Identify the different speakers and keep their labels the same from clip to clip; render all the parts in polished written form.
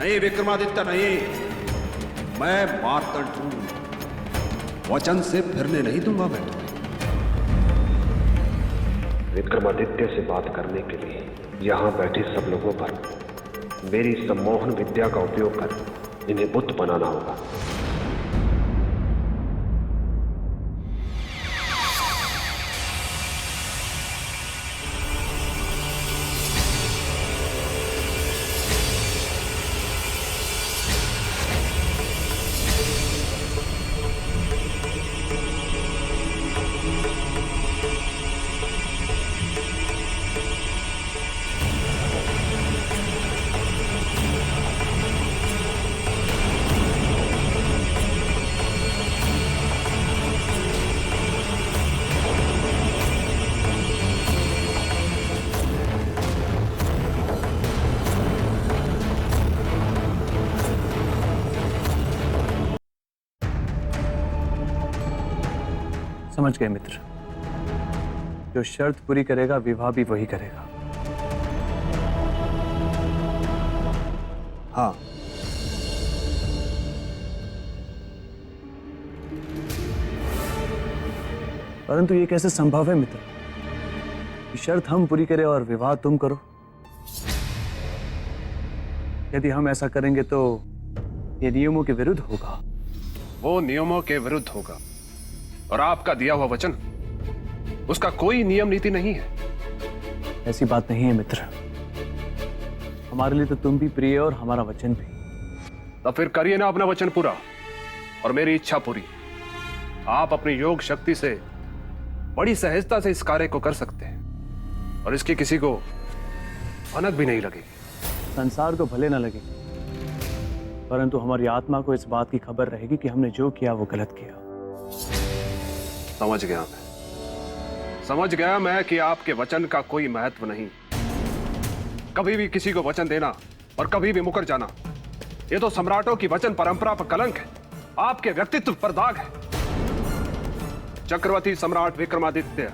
Speaker 1: नहीं विक्रमादित्य नहीं, मैं मार्तंड हूं, वचन से फिरने नहीं दूंगा मैं तुम्हें।
Speaker 2: विक्रमादित्य से बात करने के लिए यहां बैठे सब लोगों पर मेरी सम्मोहन विद्या का उपयोग कर इन्हें बुत बनाना होगा।
Speaker 3: समझ गए मित्र, जो शर्त पूरी करेगा विवाह भी वही करेगा। हाँ, परंतु ये कैसे संभव है मित्र कि शर्त हम पूरी करें और विवाह तुम करो? यदि हम ऐसा करेंगे तो ये नियमों के विरुद्ध होगा।
Speaker 4: वो नियमों के विरुद्ध होगा और आपका दिया हुआ वचन, उसका कोई नियम नीति नहीं है।
Speaker 3: ऐसी बात नहीं है मित्र, हमारे लिए तो तुम भी प्रिय और हमारा वचन भी।
Speaker 4: तो फिर करिए ना अपना वचन पूरा और मेरी इच्छा पूरी। आप अपनी योग शक्ति से बड़ी सहजता से इस कार्य को कर सकते हैं और इसकी किसी को भनक भी नहीं लगेगी।
Speaker 3: संसार को भले ना लगे, परंतु हमारी आत्मा को इस बात की खबर रहेगी कि हमने जो किया वो गलत किया।
Speaker 4: समझ गया मैं कि आपके वचन का कोई महत्व नहीं। कभी भी किसी को वचन देना और कभी भी मुकर जाना, ये तो सम्राटों की वचन परंपरा पर कलंक है, आपके व्यक्तित्व पर दाग है। चक्रवर्ती सम्राट विक्रमादित्य,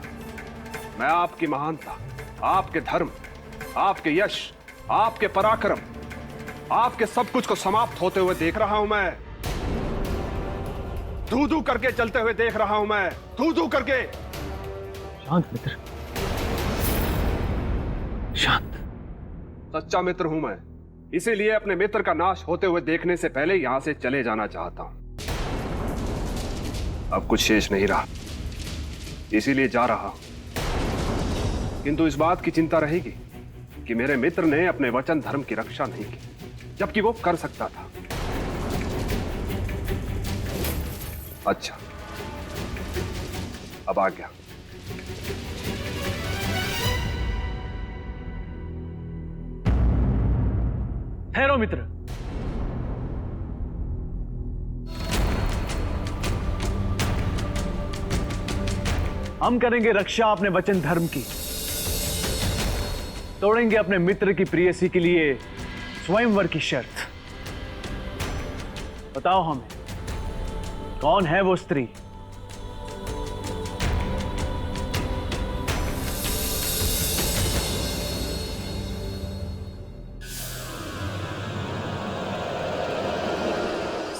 Speaker 4: मैं आपकी महानता, आपके धर्म, आपके यश, आपके पराक्रम, आपके सब कुछ को समाप्त होते हुए देख रहा हूं। मैं धू धू करके चलते हुए देख रहा हूं। मैं धू धू करके।
Speaker 3: शांत मित्र, शांत।
Speaker 4: सच्चा मित्र हूं मैं, इसीलिए अपने मित्र का नाश होते हुए देखने से पहले यहां से चले जाना चाहता हूं। अब कुछ शेष नहीं रहा, इसीलिए जा रहा हूं। किंतु इस बात की चिंता रहेगी कि मेरे मित्र ने अपने वचन धर्म की रक्षा नहीं की, जबकि वो कर सकता था। अच्छा, अब आ गया।
Speaker 3: ठहरो मित्र, हम करेंगे रक्षा अपने वचन धर्म की, तोड़ेंगे अपने मित्र की प्रेयसी के लिए स्वयंवर की शर्त। बताओ हमें, कौन है वो स्त्री?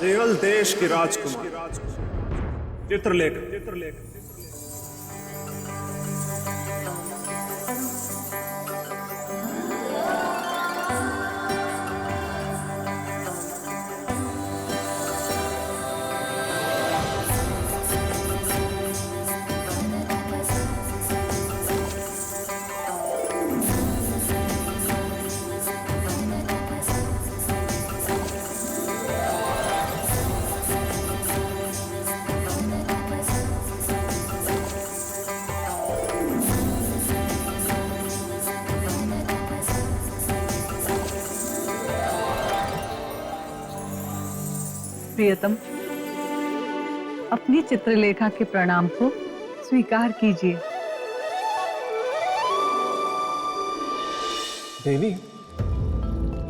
Speaker 1: सेवल देश की राजकुमार चित्रलेखा।
Speaker 5: प्रियतम, अपनी चित्रलेखा के प्रणाम को स्वीकार कीजिए।
Speaker 6: देवी,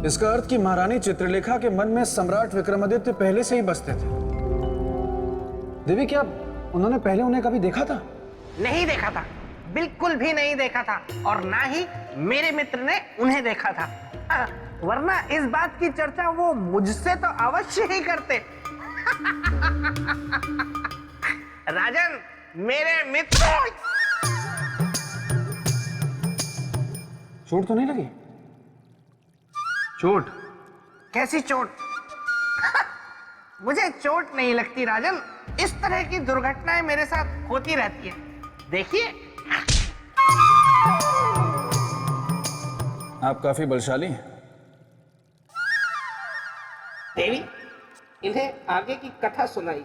Speaker 6: इसका अर्थ कि महारानी चित्रलेखा के मन में सम्राट विक्रमादित्य पहले से ही बसते थे। देवी, क्या उन्होंने पहले उन्हें कभी देखा था?
Speaker 7: नहीं देखा था, बिल्कुल भी नहीं देखा था, और ना ही मेरे मित्र ने उन्हें देखा था। वरना इस बात की चर्चा वो मुझसे तो अवश्य ही करते। राजन, मेरे मित्र।
Speaker 6: चोट तो नहीं लगी?
Speaker 4: चोट?
Speaker 7: कैसी चोट? मुझे चोट नहीं लगती राजन। इस तरह की दुर्घटनाएं मेरे साथ होती रहती है। देखिए,
Speaker 6: आप काफी बलशाली हैं।
Speaker 7: देवी, इन्हें आगे की कथा सुनाई।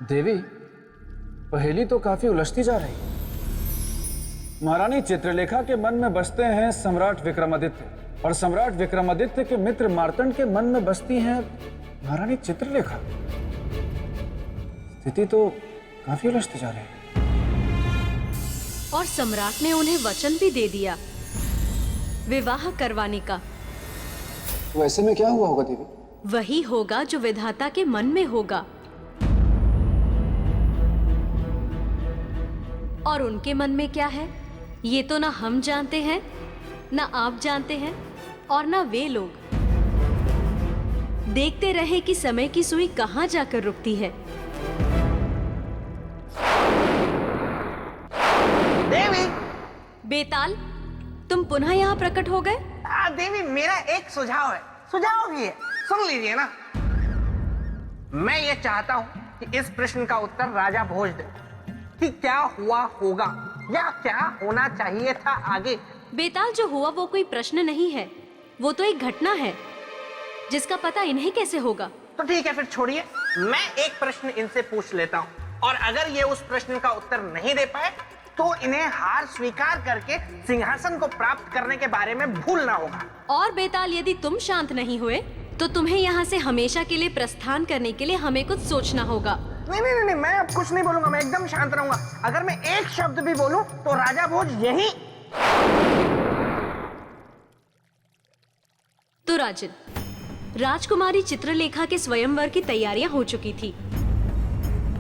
Speaker 6: देवी, पहेली तो काफी उलझती जा रही है। महारानी चित्रलेखा के मन में बसते हैं सम्राट विक्रमादित्य, और सम्राट विक्रमादित्य के मित्र मार्तंड के मन में बसती हैं महारानी चित्रलेखा। स्थिति तो काफी उलझती जा रही है।
Speaker 8: और सम्राट ने उन्हें वचन भी दे दिया विवाह करवाने का।
Speaker 6: तो ऐसे में क्या हुआ होगा देवी?
Speaker 8: वही होगा जो विधाता के मन में होगा। और उनके मन में क्या है, ये तो ना हम जानते हैं, ना आप जानते हैं, और ना वे लोग। देखते रहे कि समय की सुई कहां जाकर रुकती है।
Speaker 7: देवी!
Speaker 8: बेताल, तुम पुनः यहाँ प्रकट हो गए?
Speaker 7: देवी, मेरा एक सुझाव है। सुझाव भी है, सुन लीजिए ना। मैं ये चाहता हूँ कि इस प्रश्न का उत्तर राजा भोज दे कि क्या हुआ होगा या क्या होना चाहिए था आगे।
Speaker 8: बेताल, जो हुआ वो कोई प्रश्न नहीं है, वो तो एक घटना है जिसका पता इन्हें कैसे होगा।
Speaker 7: तो ठीक है, फिर छोड़िए, मैं एक प्रश्न इनसे पूछ लेता हूँ, और अगर ये उस प्रश्न का उत्तर नहीं दे पाए तो इन्हें हार स्वीकार करके सिंहासन को प्राप्त करने के बारे में भूलना होगा।
Speaker 8: और बेताल, यदि तुम शांत नहीं हुए तो तुम्हें यहाँ से हमेशा के लिए प्रस्थान करने के लिए हमें कुछ सोचना होगा।
Speaker 7: नहीं, मैं अब कुछ नहीं बोलूंगा। मैं एकदम शांत रहूंगा। अगर मैं एक शब्द भी बोलूं तो राजा भोज यही।
Speaker 8: तो राजन, राजकुमारी चित्रलेखा के स्वयंवर की तैयारियां हो चुकी थी,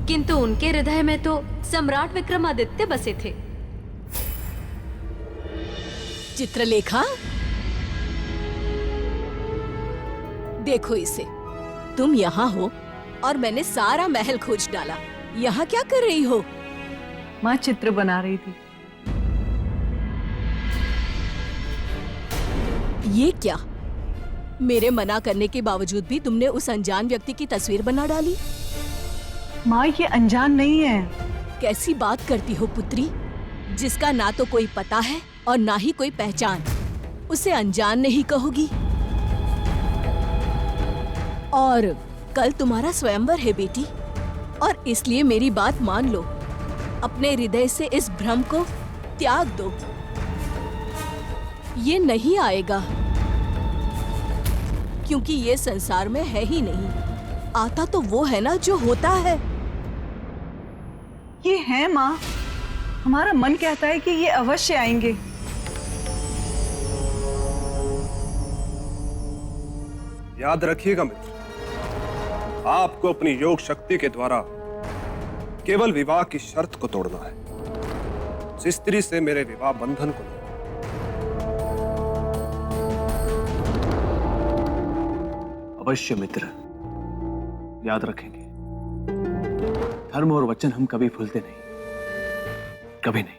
Speaker 8: किंतु उनके हृदय में तो सम्राट विक्रमादित्य बसे थे।
Speaker 9: चित्रलेखा, देखो इसे। तुम यहाँ हो और मैंने सारा महल खोज डाला। यहाँ क्या कर रही हो?
Speaker 5: माँ चित्र बना रही थी।
Speaker 9: ये क्या? मेरे मना करने के बावजूद भी तुमने उस अनजान व्यक्ति की तस्वीर बना डाली।
Speaker 5: माँ, ये अनजान नहीं है।
Speaker 9: कैसी बात करती हो पुत्री? जिसका ना तो कोई पता है और ना ही कोई पहचान, उसे अनजान नहीं कहोगी? और कल तुम्हारा स्वयंवर है बेटी, और इसलिए मेरी बात मान लो। अपने हृदय से इस भ्रम को त्याग दो। ये नहीं आएगा, क्योंकि ये संसार में है ही नहीं। आता तो वो है ना जो होता है।
Speaker 5: ये है माँ, हमारा मन कहता है कि ये अवश्य आएंगे।
Speaker 4: याद रखिएगा मित्र, आपको अपनी योग शक्ति के द्वारा केवल विवाह की शर्त को तोड़ना है, उस स्त्री से मेरे विवाह बंधन को नहीं।
Speaker 3: अवश्य मित्र, याद रखेंगे। धर्म और वचन हम कभी भूलते नहीं, कभी नहीं।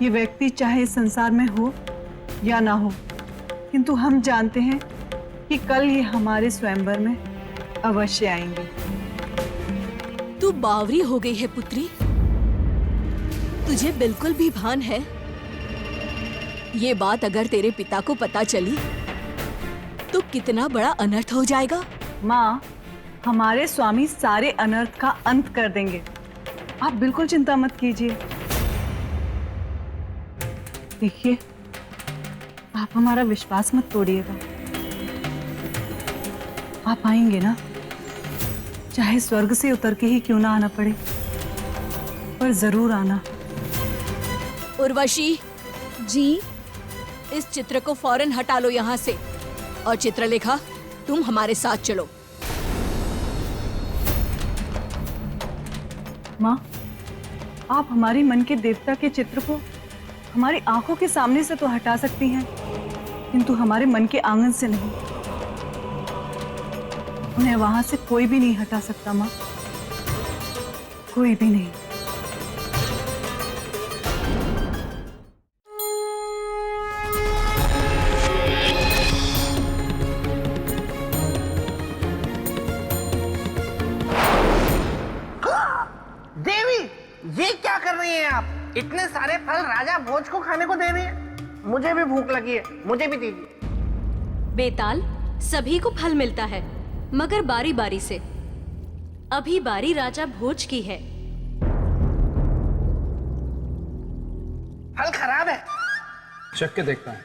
Speaker 5: ये व्यक्ति चाहे इस संसार में हो या ना हो, किंतु हम जानते हैं कि कल ये हमारे स्वयंवर में अवश्य आएंगे।
Speaker 9: तू बावरी हो गई है पुत्री। तुझे बिल्कुल भी भान है? ये बात अगर तेरे पिता को पता चली तो कितना बड़ा अनर्थ हो जाएगा।
Speaker 5: माँ, हमारे स्वामी सारे अनर्थ का अंत कर देंगे। आप बिल्कुल चिंता मत कीजिए। देखिए, आप हमारा विश्वास मत तोड़िएगा। आप आएंगे ना, चाहे स्वर्ग से उतर के ही क्यों ना आना पड़े, पर जरूर आना।
Speaker 9: उर्वशी
Speaker 10: जी,
Speaker 9: इस चित्र को फौरन हटा लो यहाँ से। और चित्रलेखा, तुम हमारे साथ चलो।
Speaker 5: माँ, आप हमारी मन के देवता के चित्र को हमारी आंखों के सामने से तो हटा सकती हैं, किंतु हमारे मन के आंगन से नहीं। उन्हें वहां से कोई भी नहीं हटा सकता माँ, कोई भी नहीं।
Speaker 7: देवी, ये क्या कर रही हैं आप? इतने सारे फल राजा भोज को खाने को दे रही हैं। मुझे भी भूख लगी है, मुझे भी दीजिए।
Speaker 8: बेताल, सभी को फल मिलता है, मगर बारी बारी से। अभी बारी राजा भोज की है।
Speaker 7: फल खराब है।
Speaker 6: चख के देखता हूँ।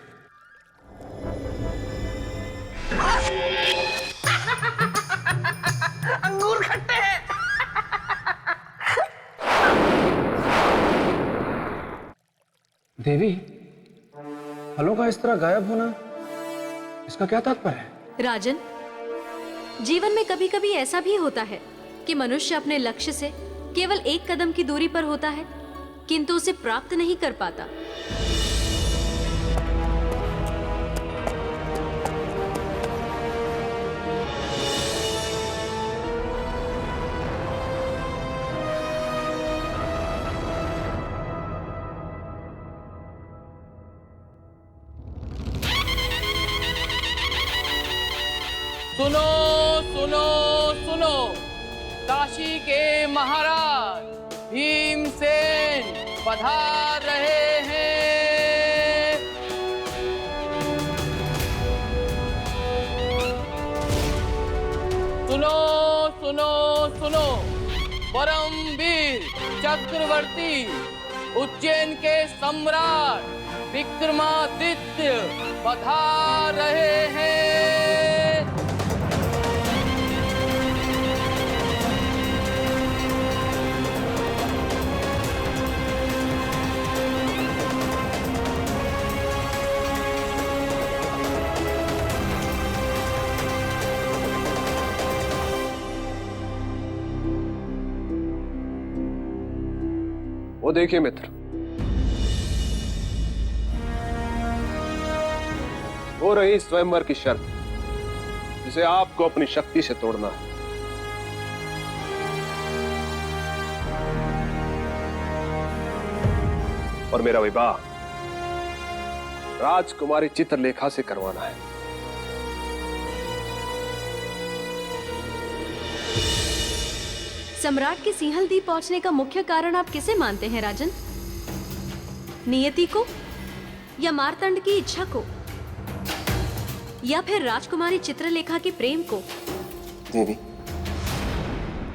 Speaker 7: अंगूर खट्टे हैं।
Speaker 6: देवी, फलों का इस तरह गायब होना, इसका क्या तात्पर्य है?
Speaker 8: राजन, जीवन में कभी कभी ऐसा भी होता है कि मनुष्य अपने लक्ष्य से केवल एक कदम की दूरी पर होता है, किंतु उसे प्राप्त नहीं कर पाता।
Speaker 10: सुनो सुनो सुनो, काशी के महाराज भीमसेन पधार रहे हैं। सुनो सुनो सुनो, परमवीर चक्रवर्ती उज्जैन के सम्राट विक्रमादित्य पधार रहे हैं।
Speaker 4: वो देखिए मित्र, हो रही स्वयंवर की शर्त, जिसे आपको अपनी शक्ति से तोड़ना है। और मेरा विवाह राजकुमारी चित्रलेखा से करवाना है।
Speaker 8: सम्राट के सिंहलदीप पहुंचने का मुख्य कारण आप किसे मानते हैं राजन? नियति को, या मार्तंड की इच्छा को, या फिर राजकुमारी चित्रलेखा के प्रेम को?
Speaker 6: देवी,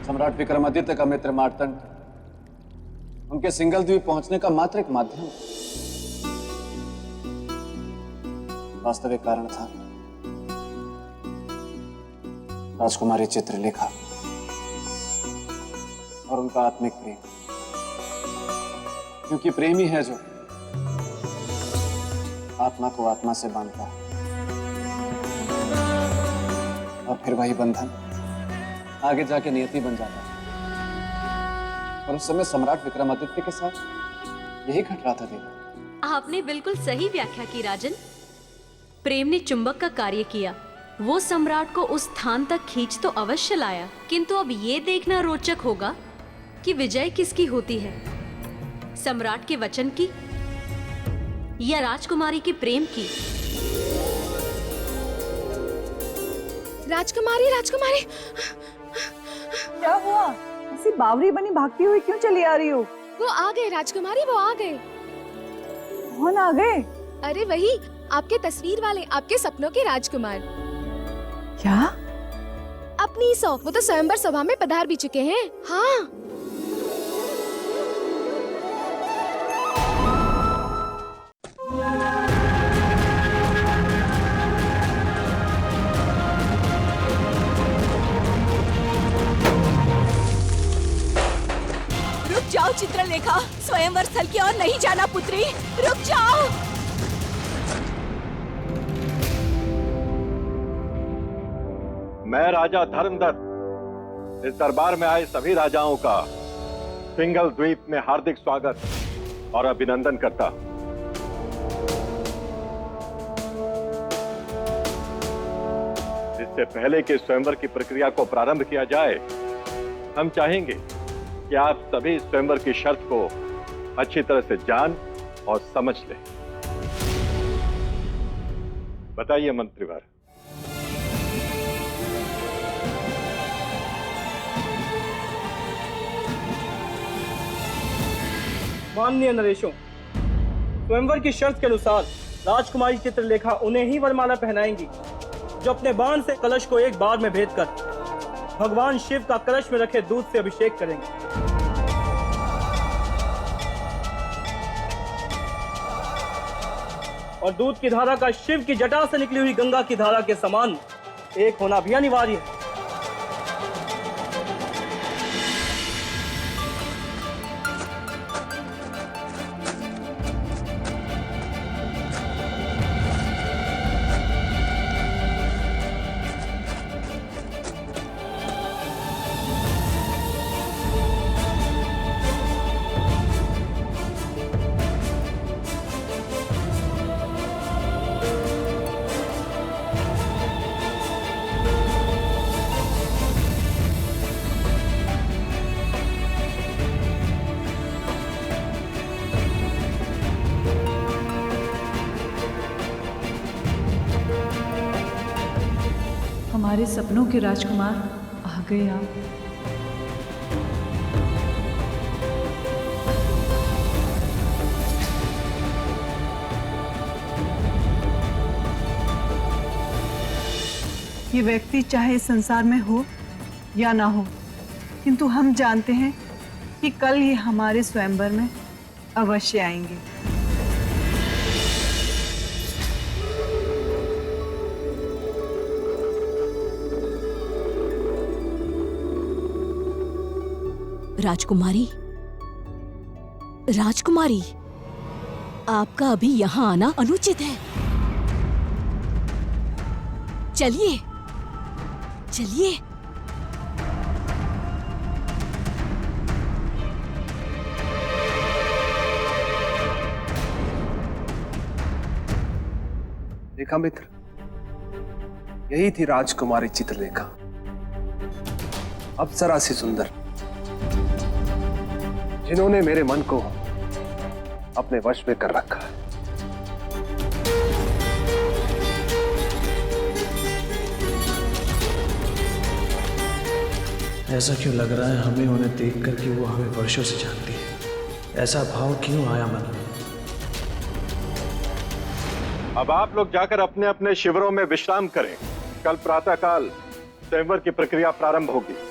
Speaker 6: सम्राट विक्रमादित्य का मित्र मार्तंड उनके सिंगल द्वीप पहुंचने का मात्र एक माध्यम, वास्तविक कारण था राजकुमारी चित्रलेखा और उनका आत्मिक प्रेम। क्योंकि प्रेम ही है जो आत्मा को आत्मा से बांधता है, और फिर वही बंधन आगे जाके नियति बन जाता है। और उस समय सम्राट विक्रमादित्य के साथ यही घट रहा था देवी।
Speaker 8: आपने बिल्कुल सही व्याख्या की राजन। प्रेम ने चुंबक का कार्य किया, वो सम्राट को उस स्थान तक खींच तो अवश्य लाया, किंतु अब ये देखना रोचक होगा कि विजय किसकी होती है, सम्राट के वचन की या राजकुमारी के प्रेम की।
Speaker 9: राजकुमारी, राजकुमारी,
Speaker 5: क्या हुआ? ऐसी बावरी बनी भागती हुई क्यों चली आ रही हो?
Speaker 11: वो आ गए राजकुमारी, वो आ गए।
Speaker 5: कौन आ गए?
Speaker 11: अरे वही आपके तस्वीर वाले, आपके सपनों के राजकुमार।
Speaker 5: क्या?
Speaker 11: अपनी सौ, वो तो स्वयंवर सभा में पधार भी चुके हैं। हाँ,
Speaker 9: जाओ चित्रलेखा, स्वयंवर स्थल की ओर नहीं जाना पुत्री, रुक जाओ।
Speaker 12: मैं राजा धर्मदत्त इस दरबार में आए सभी राजाओं का सिंगल द्वीप में हार्दिक स्वागत और अभिनंदन करता। इससे पहले कि स्वयंवर की प्रक्रिया को प्रारंभ किया जाए, हम चाहेंगे कि आप सभी स्वयंवर की शर्त को अच्छी तरह से जान और समझ लें। बताइए मंत्रीवर।
Speaker 13: माननीय नरेशों, स्वयंवर की शर्त के अनुसार राजकुमारी चित्रलेखा उन्हें ही वरमाला पहनाएंगी जो अपने बाण से कलश को एक बार में भेद कर भगवान शिव का कलश में रखे दूध से अभिषेक करेंगे। और दूध की धारा का शिव की जटा से निकली हुई गंगा की धारा के समान एक होना भी अनिवार्य है।
Speaker 5: हमारे सपनों के राजकुमार आ गए आप। ये व्यक्ति चाहे इस संसार में हो या ना हो, किंतु हम जानते हैं कि कल ये हमारे स्वयंवर में अवश्य आएंगे।
Speaker 9: राजकुमारी, राजकुमारी, आपका अभी यहाँ आना अनुचित है। चलिए, चलिए।
Speaker 4: देखा मित्र, यही थी राजकुमारी चित्रलेखा, अप्सरा सी सुंदर, जिन्होंने मेरे मन को अपने वश में कर रखा है।
Speaker 3: ऐसा क्यों लग रहा है हमें उन्हें देखकर कि वो हमें वर्षों से जानती है? ऐसा भाव क्यों आया मन में?
Speaker 12: अब आप लोग जाकर अपने अपने शिविरों में विश्राम करें। कल प्रातःकाल स्वयंवर की प्रक्रिया प्रारंभ होगी।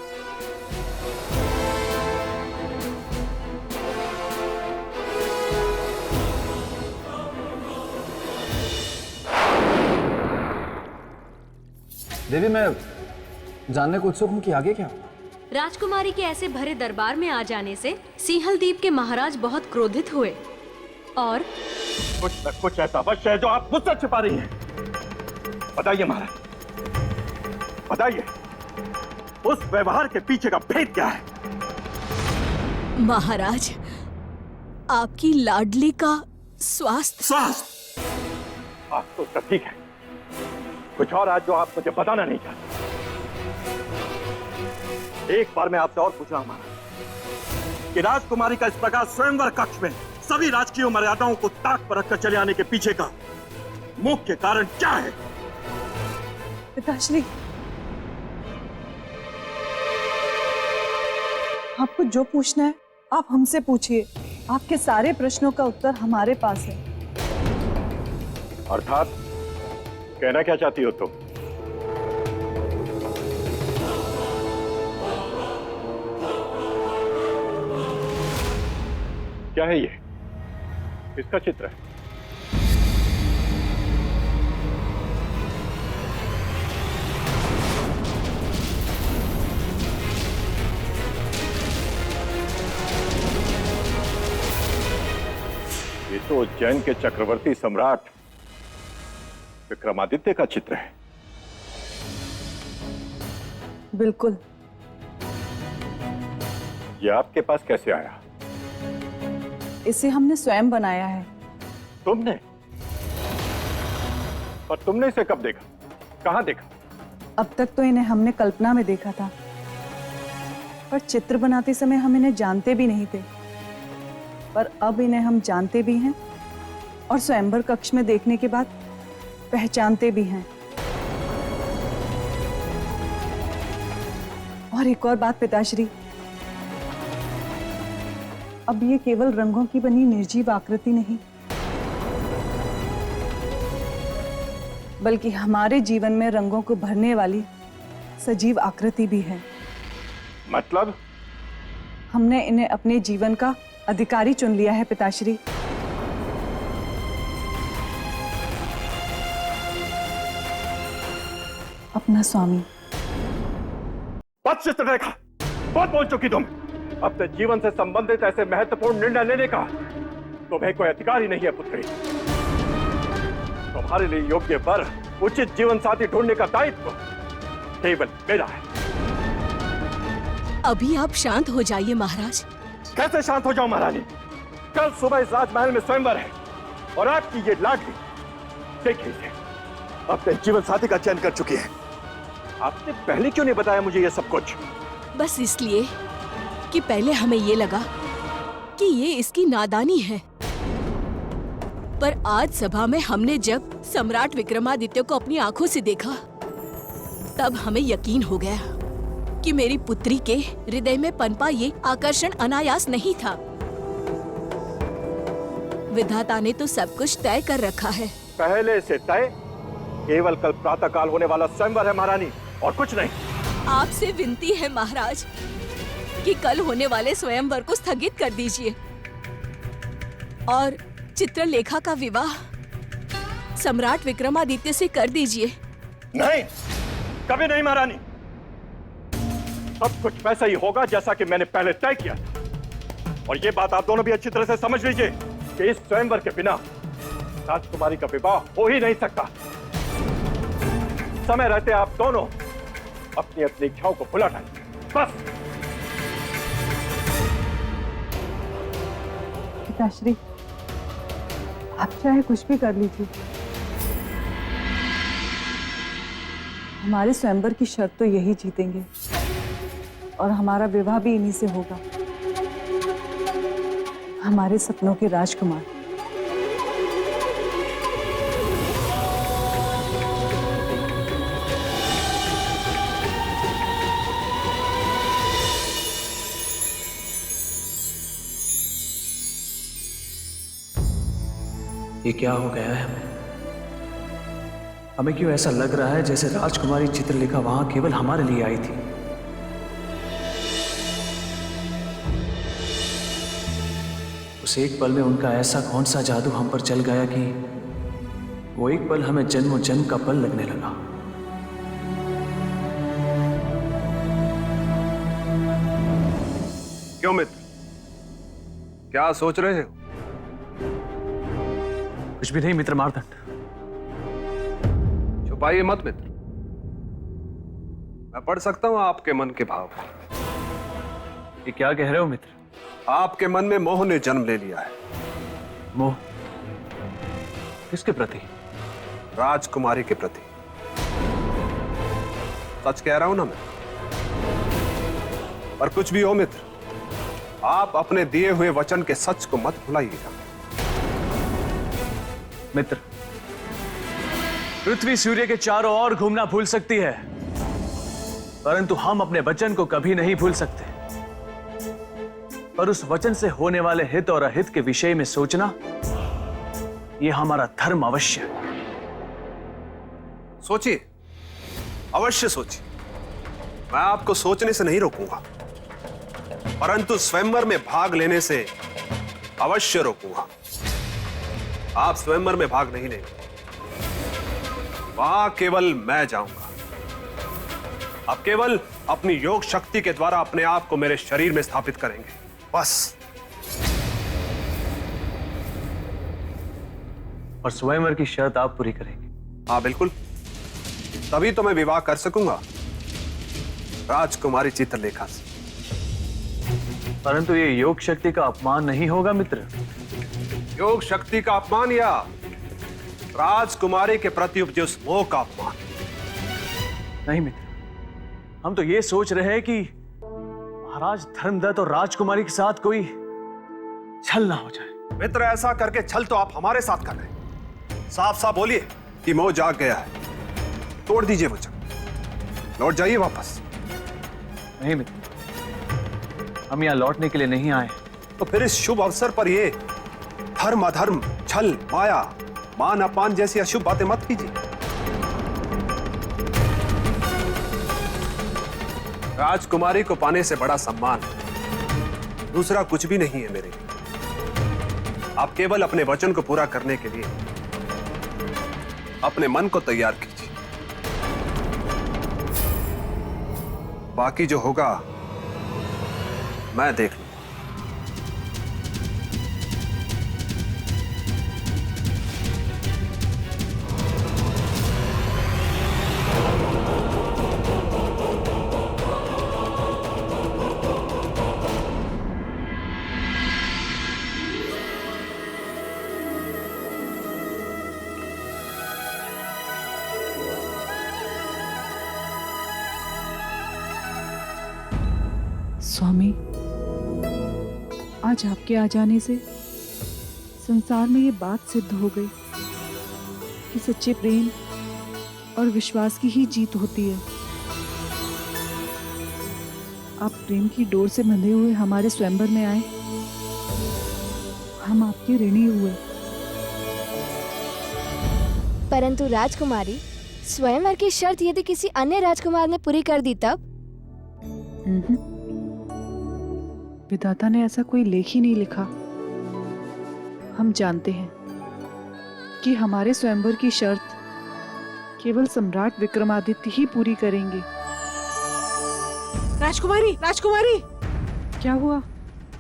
Speaker 6: देवी, मैं जानने को उत्सुक हूं कि आगे क्या?
Speaker 8: राजकुमारी के ऐसे भरे दरबार में आ जाने से सिंहलदीप के महाराज बहुत क्रोधित हुए और
Speaker 12: कुछ न कुछ ऐसा अवश्य है जो आप मुझसे छिपा रही हैं। बताइए महाराज, बताइए, उस व्यवहार के पीछे का भेद क्या है?
Speaker 9: महाराज, आपकी लाडली का स्वास्थ्य।
Speaker 12: आप तो सब ठीक है, कुछ और आज जो आप मुझे बताना नहीं चाहते। एक बार मैं आपसे और पूछ रहा हूं महाराज कि राजकुमारी का इस प्रकार स्वयंवर कक्ष में सभी राजकीय मर्यादाओं को ताक पर रखकर चले आने के पीछे का मुख्य कारण क्या है?
Speaker 5: पिताश्री, आपको जो पूछना है आप हमसे पूछिए। आपके सारे प्रश्नों का उत्तर हमारे पास है।
Speaker 12: अर्थात कहना क्या चाहती हो तुम? क्या है ये? किसका चित्र है? ये तो उज्जैन के चक्रवर्ती सम्राट विक्रमादित्य का चित्र है।
Speaker 5: बिल्कुल।
Speaker 12: ये आपके पास कैसे आया?
Speaker 5: इसे हमने स्वयं बनाया है।
Speaker 12: तुमने? और तुमने इसे कब देखा, कहां देखा?
Speaker 5: अब तक तो इन्हें हमने कल्पना में देखा था, पर चित्र बनाते समय हम इन्हें जानते भी नहीं थे। पर अब इन्हें हम जानते भी हैं और स्वयंवर कक्ष में देखने के बाद पहचानते भी हैं। और एक और बात पिताश्री, अब ये केवल रंगों की बनी निर्जीव आकृति नहीं, बल्कि हमारे जीवन में रंगों को भरने वाली सजीव आकृति भी है।
Speaker 12: मतलब?
Speaker 5: हमने इन्हें अपने जीवन का अधिकारी चुन लिया है पिताश्री। अपना स्वामी।
Speaker 12: बस चित्रलेखा, बहुत बोल चुकी तुम। अपने जीवन से संबंधित ऐसे महत्वपूर्ण निर्णय लेने का तुम्हें कोई अधिकार ही नहीं है पुत्री। तुम्हारे लिए योग्य वर, उचित जीवन साथी ढूंढने का दायित्व केवल मेरा है।
Speaker 9: अभी आप शांत हो जाइए महाराज।
Speaker 12: कैसे शांत हो जाऊं महारानी? कल सुबह इस राजमहल में स्वयंवर है और आपकी ये लाडली देखिए इसे अपने जीवन साथी का चयन कर चुकी है। आपने पहले क्यों नहीं बताया मुझे ये सब कुछ?
Speaker 9: बस इसलिए कि पहले हमें ये लगा कि ये इसकी नादानी है। पर आज सभा में हमने जब सम्राट विक्रमादित्य को अपनी आंखों से देखा, तब हमें यकीन हो गया कि मेरी पुत्री के हृदय में पनपा ये आकर्षण अनायास नहीं था। विधाता ने तो सब कुछ तय कर रखा है।
Speaker 12: पहले से तय? केवल कल प्रातः काल होने वाला स्वयंवर है महारानी, और कुछ नहीं।
Speaker 9: आपसे विनती है महाराज कि कल होने वाले स्वयंवर को स्थगित कर दीजिए और चित्रलेखा का विवाह सम्राट विक्रमादित्य से कर दीजिए।
Speaker 12: नहीं, कभी नहीं महारानी। सब कुछ वैसा ही होगा जैसा कि मैंने पहले तय किया था। और ये बात आप दोनों भी अच्छी तरह से समझ लीजिए कि इस स्वयंवर के बिना राजकुमारी का विवाह हो ही नहीं सकता। समय रहते आप दोनों अपनी अपनी इच्छाओं को भुला डालिए, बस।
Speaker 5: पिताश्री, आप चाहे कुछ भी कर लीजिए, हमारे स्वयंवर की शर्त तो यही जीतेंगे और हमारा विवाह भी इन्हीं से होगा, हमारे सपनों के राजकुमार।
Speaker 3: ये क्या हो गया है हमें क्यों ऐसा लग रहा है जैसे राजकुमारी चित्रलेखा वहां केवल हमारे लिए आई थी? उस एक पल में उनका ऐसा कौन सा जादू हम पर चल गया कि वो एक पल हमें जन्मों जन्म का पल लगने लगा।
Speaker 4: क्यों मित्र, क्या सोच रहे हो?
Speaker 3: कुछ भी नहीं मित्र मार्तंड।
Speaker 4: छुपाइए मत मित्र, मैं पढ़ सकता हूं आपके मन के भाव।
Speaker 3: ये क्या कह रहे हो मित्र?
Speaker 4: आपके मन में मोह ने जन्म ले लिया है।
Speaker 3: मोह? किसके प्रति?
Speaker 4: राजकुमारी के प्रति। सच कह रहा हूं ना मैं? पर कुछ भी हो मित्र, आप अपने दिए हुए वचन के सच को मत भुलाइएगा।
Speaker 3: मित्र, पृथ्वी सूर्य के चारों ओर घूमना भूल सकती है, परंतु हम अपने वचन को कभी नहीं भूल सकते। पर उस वचन से होने वाले हित और अहित के विषय में सोचना, यह हमारा धर्म अवश्य है।
Speaker 4: सोचिए, अवश्य सोचिए। मैं आपको सोचने से नहीं रोकूंगा, परंतु स्वयंवर में भाग लेने से अवश्य रोकूंगा। आप स्वयंवर में भाग नहीं लेंगे, वहां केवल मैं जाऊंगा। आप केवल अपनी योग शक्ति के द्वारा अपने आप को मेरे शरीर में स्थापित करेंगे, बस।
Speaker 3: और स्वयंवर की शर्त आप पूरी करेंगे?
Speaker 4: हाँ बिल्कुल, तभी तो मैं विवाह कर सकूंगा। राजकुमारी चित्रलेखा से।
Speaker 3: परंतु ये योग शक्ति का अपमान नहीं होगा मित्र?
Speaker 4: योग शक्ति का अपमान या राजकुमारी के प्रति उपजे मोह का अपमान?
Speaker 3: नहीं मित्र, हम तो ये सोच रहे हैं कि महाराज धर्मदत्त और राजकुमारी के साथ कोई छल ना हो जाए।
Speaker 4: मित्र, ऐसा करके छल तो आप हमारे साथ कर रहे हैं। साफ साफ बोलिए कि मोह जाग गया है। तोड़ दीजिए वचन, लौट जाइए वापस।
Speaker 3: नहीं मित्र, हम यहाँ लौटने के लिए नहीं आए।
Speaker 4: तो फिर इस शुभ अवसर पर ये धर्म अधर्म, छल माया, मान अपमान जैसी अशुभ बातें मत कीजिए। राजकुमारी को पाने से बड़ा सम्मान दूसरा कुछ भी नहीं है मेरे लिए। आप केवल अपने वचन को पूरा करने के लिए अपने मन को तैयार कीजिए। बाकी जो होगा मैं देख लूंगा।
Speaker 5: स्वामी, आज आपके आ जाने से संसार में ये बात सिद्ध हो गई कि सच्चे प्रेम और विश्वास की ही जीत होती है। आप प्रेम की डोर से बंधे हुए हमारे स्वयंवर में आए, हम आपके ऋणी हुए।
Speaker 11: परंतु राजकुमारी, स्वयंवर की शर्त यदि किसी अन्य राजकुमार ने पूरी कर दी तब?
Speaker 5: विधाता ने ऐसा कोई लेख ही नहीं लिखा। हम जानते हैं कि हमारे स्वयंवर की शर्त केवल सम्राट विक्रमादित्य ही पूरी करेंगे।
Speaker 14: राजकुमारी, राजकुमारी!
Speaker 5: क्या हुआ?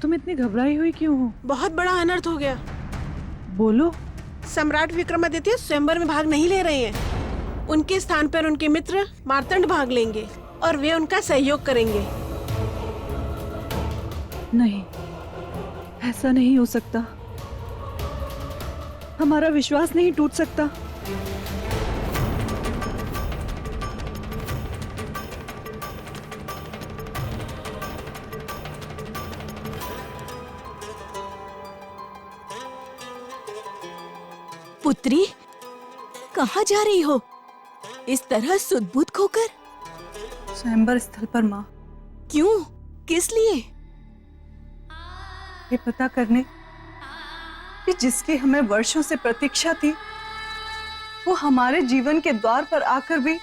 Speaker 5: तुम इतनी घबराई हुई क्यों हो?
Speaker 14: बहुत बड़ा अनर्थ हो गया।
Speaker 5: बोलो।
Speaker 14: सम्राट विक्रमादित्य स्वयंवर में भाग नहीं ले रहे हैं। उनके स्थान पर उनके मित्र मार्तंड भाग लेंगे और वे उनका सहयोग करेंगे।
Speaker 5: नहीं, ऐसा नहीं हो सकता। हमारा विश्वास नहीं टूट सकता।
Speaker 9: पुत्री, कहाँ जा रही हो इस तरह सुध-बुध खोकर?
Speaker 5: स्वयंवर स्थल पर माँ।
Speaker 9: क्यों? किस लिए?
Speaker 5: ये पता करने कि जिसकी हमें वर्षों से प्रतीक्षा थी, वो हमारे जीवन के द्वार पर आकर भी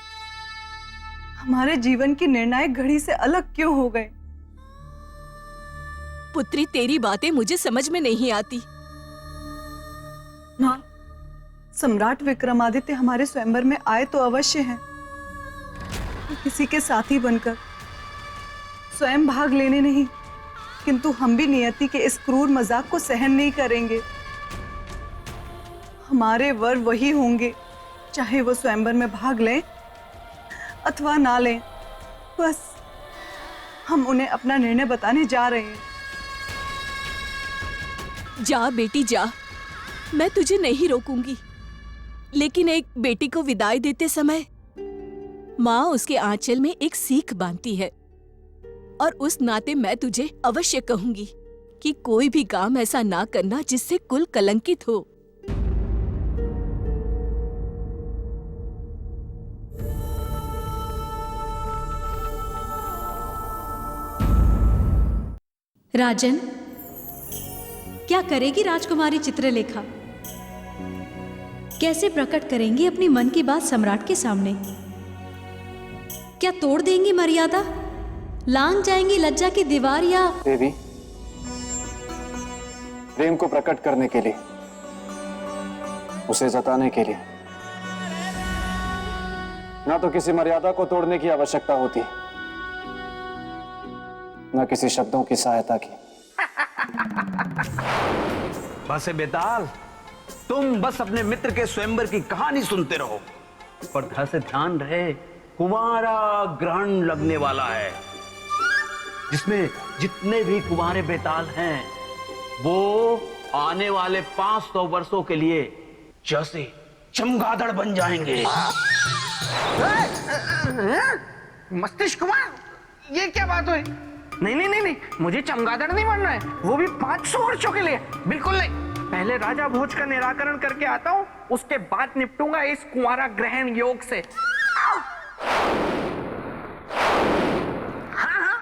Speaker 5: हमारे जीवन की निर्णायक घड़ी से अलग क्यों हो गए?
Speaker 9: पुत्री, तेरी बातें मुझे समझ में नहीं आती।
Speaker 5: माँ, सम्राट विक्रमादित्य हमारे स्वयंवर में आए तो अवश्य हैं, किसी के साथी बनकर, स्वयं भाग लेने नहीं, किंतु हम भी नियति के इस क्रूर मजाक को सहन नहीं करेंगे। हमारे वर वही होंगे, चाहे वो स्वयंवर में भाग लें अथवा ना लें। बस हम उन्हें अपना निर्णय बताने जा रहे हैं।
Speaker 9: जा बेटी जा, मैं तुझे नहीं रोकूंगी, लेकिन एक बेटी को विदाई देते समय माँ उसके आंचल में एक सीख बांधती है, और उस नाते मैं तुझे अवश्य कहूंगी कि कोई भी काम ऐसा ना करना जिससे कुल कलंकित हो।
Speaker 8: राजन, क्या करेगी राजकुमारी चित्रलेखा? कैसे प्रकट करेंगी अपनी मन की बात सम्राट के सामने? क्या तोड़ देंगी मर्यादा, लांग जाएंगी लज्जा की दीवार, या
Speaker 3: देवी, प्रेम को प्रकट करने के लिए, उसे जताने के लिए ना तो किसी मर्यादा को तोड़ने की आवश्यकता होती, ना किसी शब्दों की सहायता की।
Speaker 15: बस बेताल, तुम बस अपने मित्र के स्वयंवर की कहानी सुनते रहो, पर घर से ध्यान रहे कुमारा ग्रहण लगने वाला है, जिसमें जितने भी कुमारे बेताल हैं वो आने वाले 500 वर्षों के लिए जैसे चमगादड़ बन जाएंगे।
Speaker 7: मस्तिष्क कुमार, ये क्या बात हुई? नहीं नहीं नहीं नहीं, मुझे चमगादड़ नहीं बनना है, वो भी 500 वर्षों के लिए। बिल्कुल नहीं, पहले राजा भोज का निराकरण करके आता हूँ, उसके बाद निपटूंगा इस कुंवारा ग्रहण योग से। हाँ हाँ,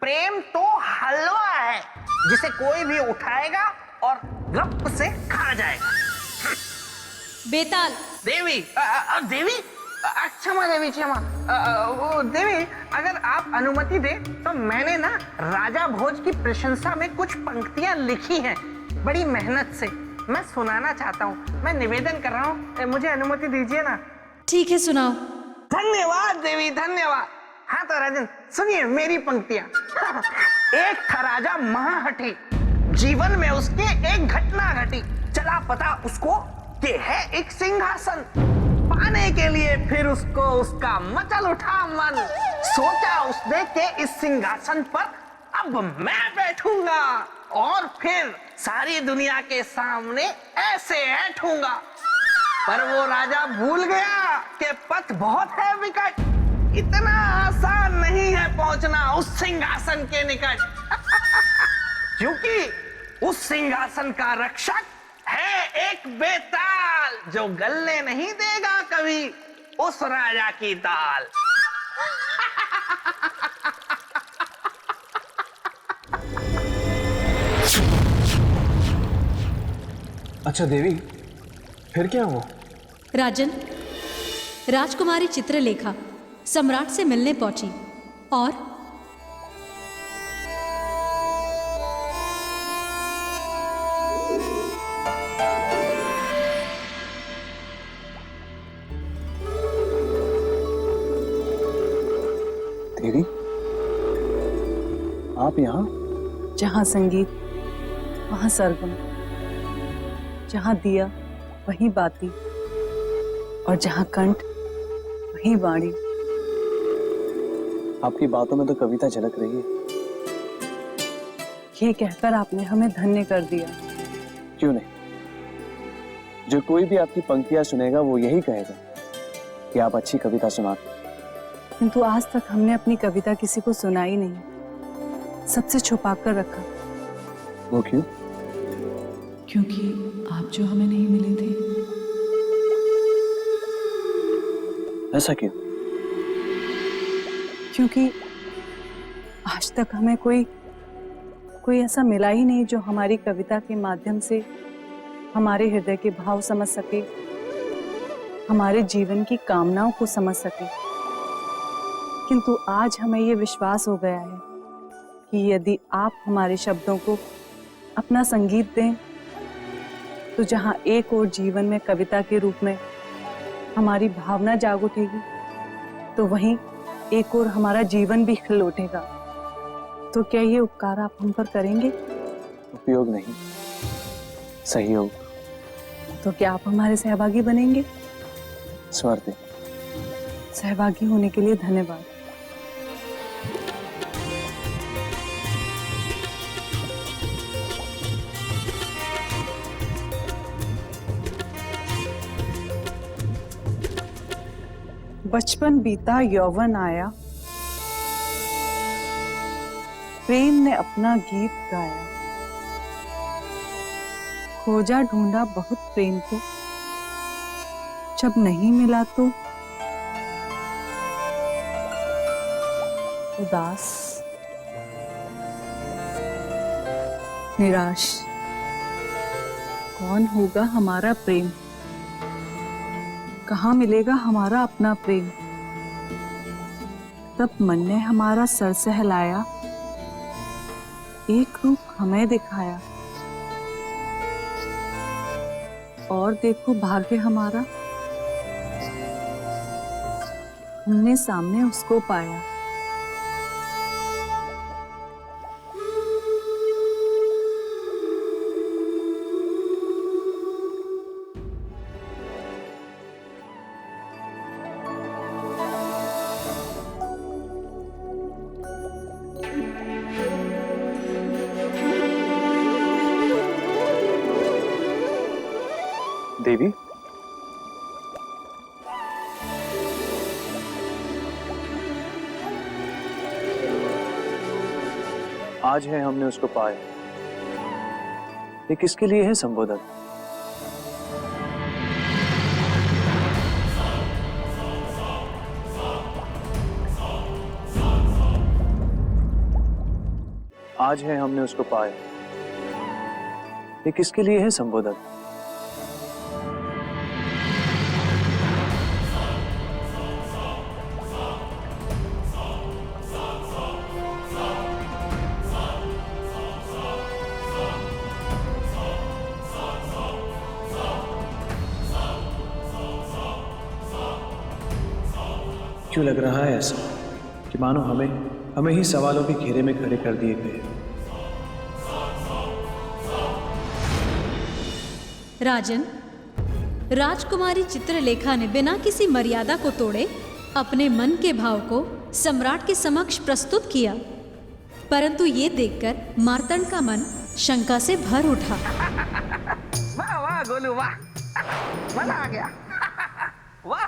Speaker 7: प्रेम तो हलवा है जिसे कोई भी उठाएगा और गप से खा जाएगा।
Speaker 8: बेताल।
Speaker 7: देवी, देवी, क्षमा देवी, क्षमा। वो देवी, अगर आप अनुमति दे तो मैंने ना राजा भोज की प्रशंसा में कुछ पंक्तियां लिखी हैं, बड़ी मेहनत से। मैं सुनाना चाहता हूँ, मैं निवेदन कर रहा हूँ, मुझे अनुमति दीजिए ना।
Speaker 8: ठीक है, सुनाओ।
Speaker 7: धन्यवाद देवी, धन्यवाद। हाँ तो राजन, सुनिए मेरी पंक्तियां। एक था राजा महाहठी, जीवन में उसके एक घटना घटी, चला पता उसको कि है एक सिंहासन, पाने के लिए फिर उसको उसका मचल उठा मन, सोचा उसने कि इस सिंहासन पर अब मैं बैठूंगा और फिर सारी दुनिया के सामने ऐसे ऐठूंगा। पर वो राजा भूल गया कि पथ बहुत है विकट, इतना आसान नहीं है पहुंचना उस सिंहासन के निकट। क्योंकि उस सिंहासन का रक्षक है एक बेताल, जो गलने नहीं देगा कभी उस राजा की दाल।
Speaker 6: अच्छा देवी, फिर क्या हुआ?
Speaker 8: राजन, राजकुमारी चित्रलेखा सम्राट से मिलने पहुंची और
Speaker 3: देवी, आप यहाँ?
Speaker 5: जहाँ संगीत वहाँ सरगम, जहाँ दिया वहीं बाती, और जहाँ कंठ वहीं वाणी।
Speaker 3: आपकी बातों में तो कविता झलक रही है।
Speaker 5: ये कहकर आपने हमें धन्य कर दिया।
Speaker 3: क्यों नहीं, जो कोई भी आपकी पंक्तियां सुनेगा वो यही कहेगा कि आप अच्छी कविता सुनाते।
Speaker 5: किंतु आज तक हमने अपनी कविता किसी को सुनाई नहीं, सबसे छुपा कर रखा।
Speaker 3: वो क्यों?
Speaker 5: क्योंकि आप जो हमें नहीं मिले थे।
Speaker 3: ऐसा क्यों?
Speaker 5: क्योंकि आज तक हमें कोई ऐसा मिला ही नहीं जो हमारी कविता के माध्यम से हमारे हृदय के भाव समझ सके, हमारे जीवन की कामनाओं को समझ सके। किंतु आज हमें ये विश्वास हो गया है कि यदि आप हमारे शब्दों को अपना संगीत दें, तो जहाँ एक और जीवन में कविता के रूप में हमारी भावना जाग उठेगी, तो वहीं एक और हमारा जीवन भी खिल उठेगा। तो क्या ये उपकार आप हम पर करेंगे?
Speaker 3: उपयोग नहीं, सहयोग।
Speaker 5: तो क्या आप हमारे सहभागी बनेंगे?
Speaker 3: स्वर दे।
Speaker 5: सहभागी होने के लिए धन्यवाद। बचपन बीता, यौवन आया, प्रेम ने अपना गीत गाया, खोजा ढूंढा बहुत प्रेम को, जब नहीं मिला तो उदास निराश। कौन होगा हमारा प्रेम? कहाँ मिलेगा हमारा अपना प्रेम? तब मन ने हमारा सर सहलाया, एक रूप हमें दिखाया, और देखो भाग्य हमारा, हमने सामने उसको पाया।
Speaker 3: देवी, आज है हमने उसको पाया। ये किसके लिए है संबोधन? आज है हमने उसको पाया। ये किसके लिए है संबोधन? क्यों लग रहा है ऐसा कि मानो हमें ही सवालों के घेरे में खड़े कर दिए गए?
Speaker 8: राजन, राजकुमारी चित्रलेखा ने बिना किसी मर्यादा को तोड़े अपने मन के भाव को सम्राट के समक्ष प्रस्तुत किया, परंतु ये देखकर मार्तंड का मन शंका से भर उठा।
Speaker 7: वाह वाह गोलू वाह, मजा आ गया। वाह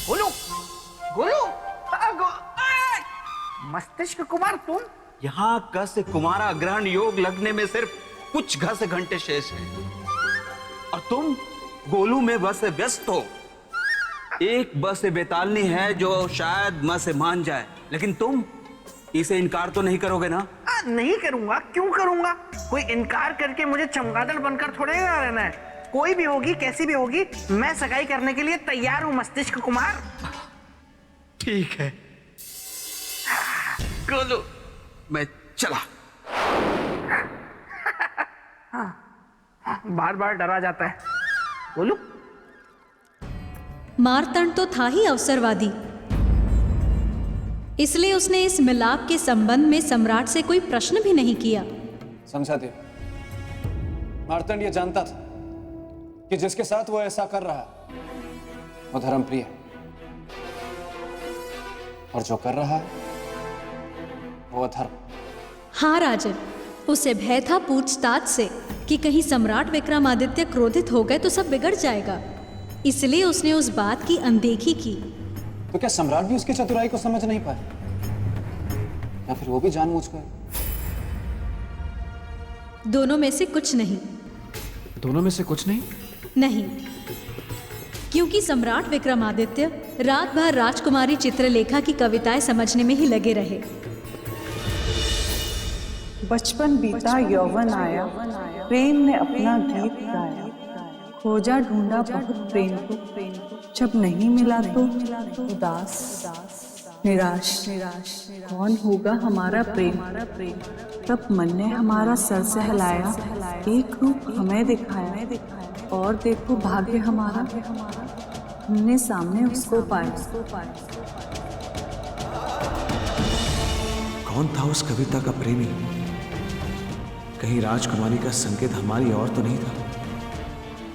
Speaker 7: गोलू, गोलू, मस्तिष्क कुमार तुम?
Speaker 15: यहाँ घस कुमारा ग्रहण योग लगने में सिर्फ कुछ घस घंटे शेष है और तुम गोलू में बस व्यस्त हो। एक बस बेतालनी है जो शायद मां से मान जाए, लेकिन तुम इसे इनकार तो नहीं करोगे ना?
Speaker 7: नहीं करूंगा, क्यों करूंगा? कोई इनकार करके मुझे चमगादड़ बनकर थोड़े ना रहना है। कोई भी होगी, कैसी भी होगी, मैं सगाई करने के लिए तैयार हूं मस्तिष्क कुमार।
Speaker 15: ठीक है गोलू, मैं चला।
Speaker 7: बार बार डरा जाता है गोलू।
Speaker 8: मार्तंड तो था ही अवसरवादी, इसलिए उसने इस मिलाप के संबंध में सम्राट से कोई प्रश्न भी नहीं किया।
Speaker 6: समझा दे, मार्तंड ये जानता था कि जिसके साथ वो ऐसा कर रहा है वो धर्मप्रिय है, और जो कर रहा है वो अधर्म।
Speaker 8: हाँ राजन, उसे भय था पूछताछ से कि कहीं सम्राट विक्रमादित्य क्रोधित हो गए तो सब बिगड़ जाएगा, इसलिए उसने उस बात की अनदेखी की।
Speaker 6: तो क्या सम्राट भी उसकी चतुराई को समझ नहीं पाए, या फिर वो भी जानबूझकर?
Speaker 8: दोनों में से कुछ नहीं।
Speaker 3: दोनों में से कुछ नहीं?
Speaker 8: नहीं, क्योंकि सम्राट विक्रमादित्य रात भर राजकुमारी चित्रलेखा की कविताएं समझने में ही लगे रहे।
Speaker 5: बचपन बीता यौवन आया, प्रेम ने अपना गीत गाया, खोजा ढूंढा बहुत प्रेम को, जब नहीं मिला तो उदास निराश। कौन होगा हमारा प्रेम? तब मन ने हमारा सर से हिलाया, एक रूप हमें दिखाया, और देखो भाग्य हमारा, हमने सामने उसको पाया।
Speaker 3: कौन था उस कविता का प्रेमी? कहीं राजकुमारी का संकेत हमारी ओर तो नहीं था?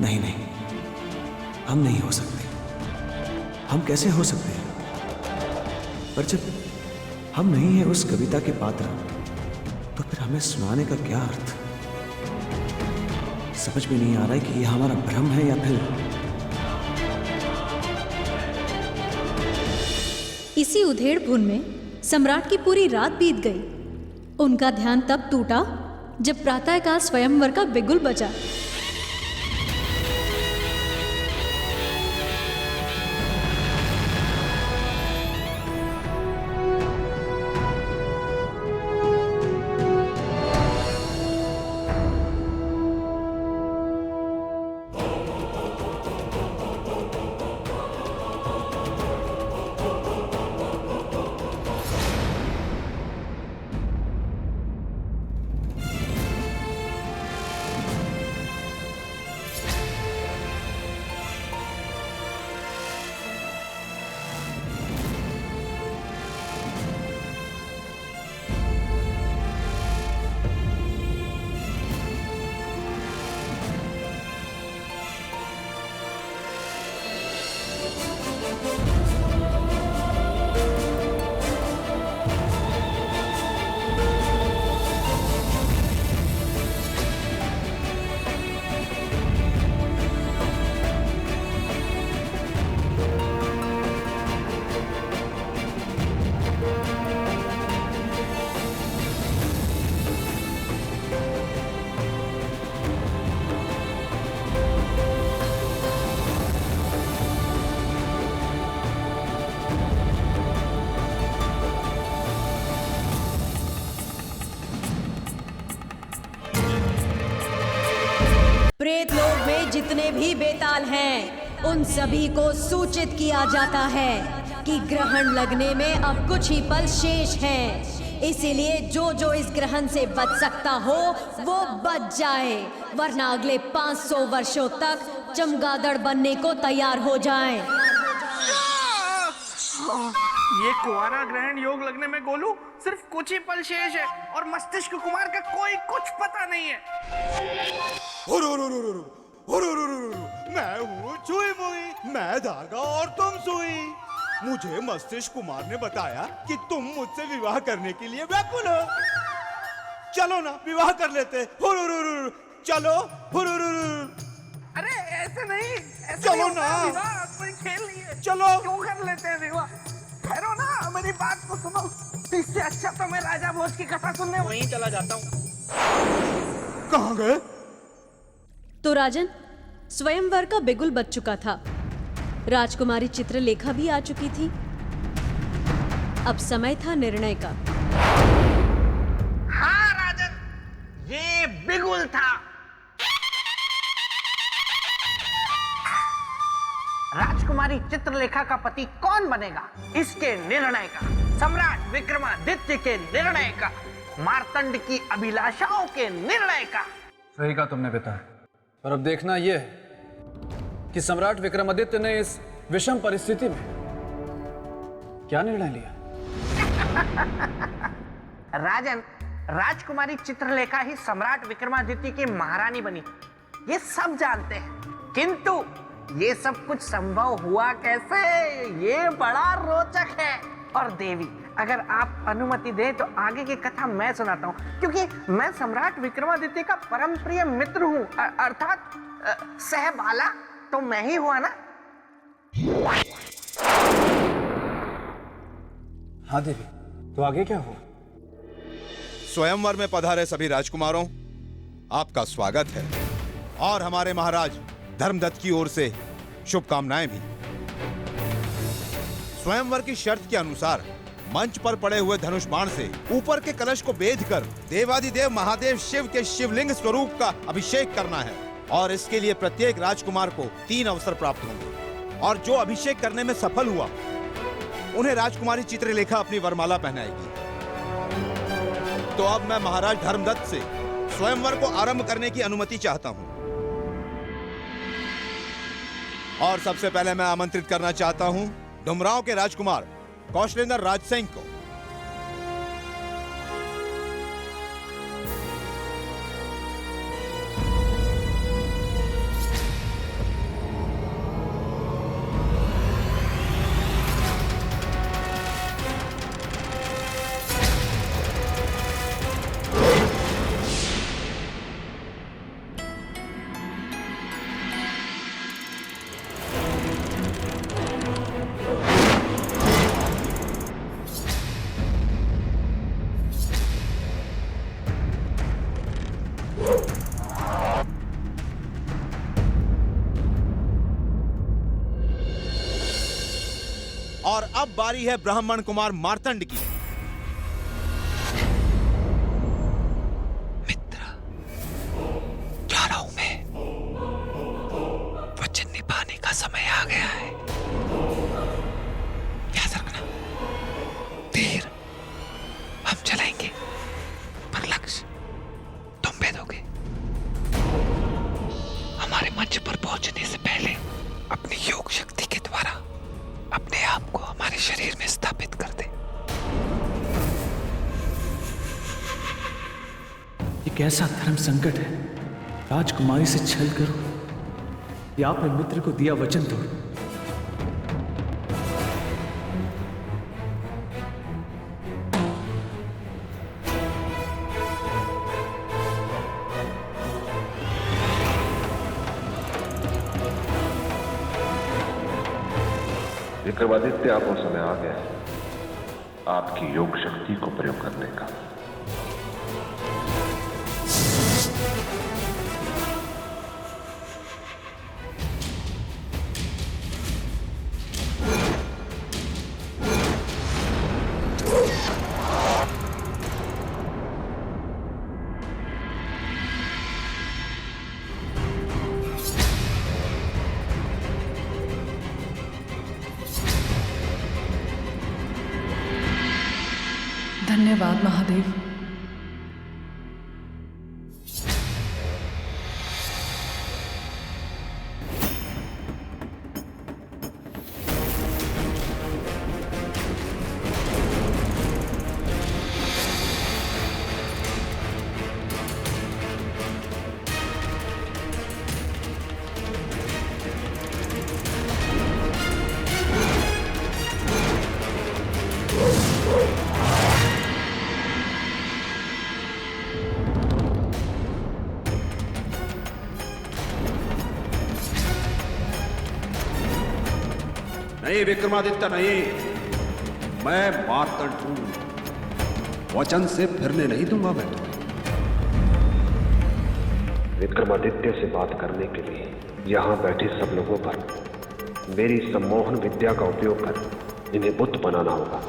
Speaker 3: नहीं नहीं, हम नहीं हो सकते। हम कैसे हो सकते हैं? पर जब हम नहीं हैं उस कविता के पात्र, तो फिर हमें सुनाने का क्या अर्थ? समझ में नहीं आ रहा है कि यह हमारा भ्रम है या फिर।
Speaker 8: इसी उधेड़-बुन में सम्राट की पूरी रात बीत गई। उनका ध्यान तब टूटा जब प्रातःकाल स्वयंवर का बिगुल बजा। प्रेत लोक में जितने भी बेताल हैं, उन सभी को सूचित किया जाता है कि ग्रहण लगने में अब कुछ ही पल शेष हैं। इसीलिए जो जो इस ग्रहण से बच सकता हो वो बच जाए, वरना अगले 500 वर्षों तक चमगादड़ बनने को तैयार हो जाए।
Speaker 7: ये कुंवारा ग्रहण योग लगने में गोलू सिर्फ कुछ ही पल शेष है और मस्तिष्क कुमार का कोई कुछ पता नहीं है।
Speaker 16: मैं हूँ चुई मुई, मैं धागा और तुम सुई। मुझे मस्तिष्क कुमार ने बताया कि तुम मुझसे विवाह करने के लिए व्याकुल हो। चलो ना विवाह कर लेते। चलो।
Speaker 7: अरे ऐसे नहीं, ऐसे
Speaker 16: चलो
Speaker 7: नहीं
Speaker 16: ना।
Speaker 7: विवाह कोई खेल नहीं है।
Speaker 16: चलो।
Speaker 7: क्यों कर लेते हैं विवाह? ठहरो ना, मेरी बात को सुनो। इससे अच्छा तो मैं राजा भोज की कथा सुनने वहीं चला जाता हूँ।
Speaker 16: कहाँ गए?
Speaker 8: तो राजन, स्वयंवर का बिगुल बज चुका था। राजकुमारी चित्रलेखा भी आ चुकी थी। अब समय था निर्णय का।
Speaker 7: हाँ राजन, ये बिगुल था। राजकुमारी चित्रलेखा का पति कौन बनेगा, इसके निर्णय का, सम्राट विक्रमादित्य के निर्णय का, मार्तंड की अभिलाषाओं के निर्णय का।
Speaker 6: सही कहा तुमने पिता। पर अब देखना यह है कि सम्राट विक्रमादित्य ने इस विषम परिस्थिति में क्या निर्णय लिया।
Speaker 7: राजन, राजकुमारी चित्रलेखा ही सम्राट विक्रमादित्य की महारानी बनी, ये सब जानते हैं। किंतु ये सब कुछ संभव हुआ कैसे, ये बड़ा रोचक है। और देवी, अगर आप अनुमति दें तो आगे की कथा मैं सुनाता हूँ, क्योंकि मैं सम्राट विक्रमादित्य का परम प्रिय मित्र हूँ, अर्थात सहबाला तो मैं ही हुआ ना।
Speaker 6: हाँ देवी, तो आगे क्या हुआ?
Speaker 16: स्वयंवर में पधारे सभी राजकुमारों, आपका स्वागत है और हमारे महाराज धर्मदत्त की ओर से शुभकामनाएं भी। स्वयंवर की शर्त के अनुसार मंच पर पड़े हुए धनुष बाण से ऊपर के कलश को बेधकर देवादिदेव महादेव शिव के शिवलिंग स्वरूप का अभिषेक करना है और इसके लिए प्रत्येक राजकुमार को 3 अवसर प्राप्त होंगे और जो अभिषेक करने में सफल हुआ उन्हें राजकुमारी चित्रलेखा अपनी वरमाला पहनाएगी। तो अब मैं महाराज धर्मदत्त से स्वयंवर को आरंभ करने की अनुमति चाहता हूं और सबसे पहले मैं आमंत्रित करना चाहता हूं डुमरांव के राजकुमार कौशलेंद्र राज सिंह को। और अब बारी है ब्राह्मण कुमार मार्तंड की।
Speaker 3: मित्र, जा रहा हूं मैं। वचन निभाने का समय आ गया है। याद रखना, तीर हम चलाएंगे पर लक्ष्य तुम भेदोगे। हमारे मंच पर पहुंचने से पहले अपनी योग शक्ति के द्वारा अपने आप को हमारे शरीर में स्थापित कर दे।
Speaker 17: ये कैसा धर्म संकट है? राजकुमारी से छल करो या अपने मित्र को दिया वचन तोड़ो?
Speaker 2: विक्रमादित्य, आपको समय आ गया है आपकी योग शक्ति को प्रयोग करने का।
Speaker 5: धन्यवाद महादेव।
Speaker 1: नहीं विक्रमादित्य नहीं, मैं मार्तंड हूं। वचन से फिरने नहीं दूंगा मैं तुम्हें।
Speaker 2: विक्रमादित्य से बात करने के लिए यहाँ बैठे सब लोगों पर मेरी सम्मोहन विद्या का उपयोग कर इन्हें बुद्ध बनाना होगा।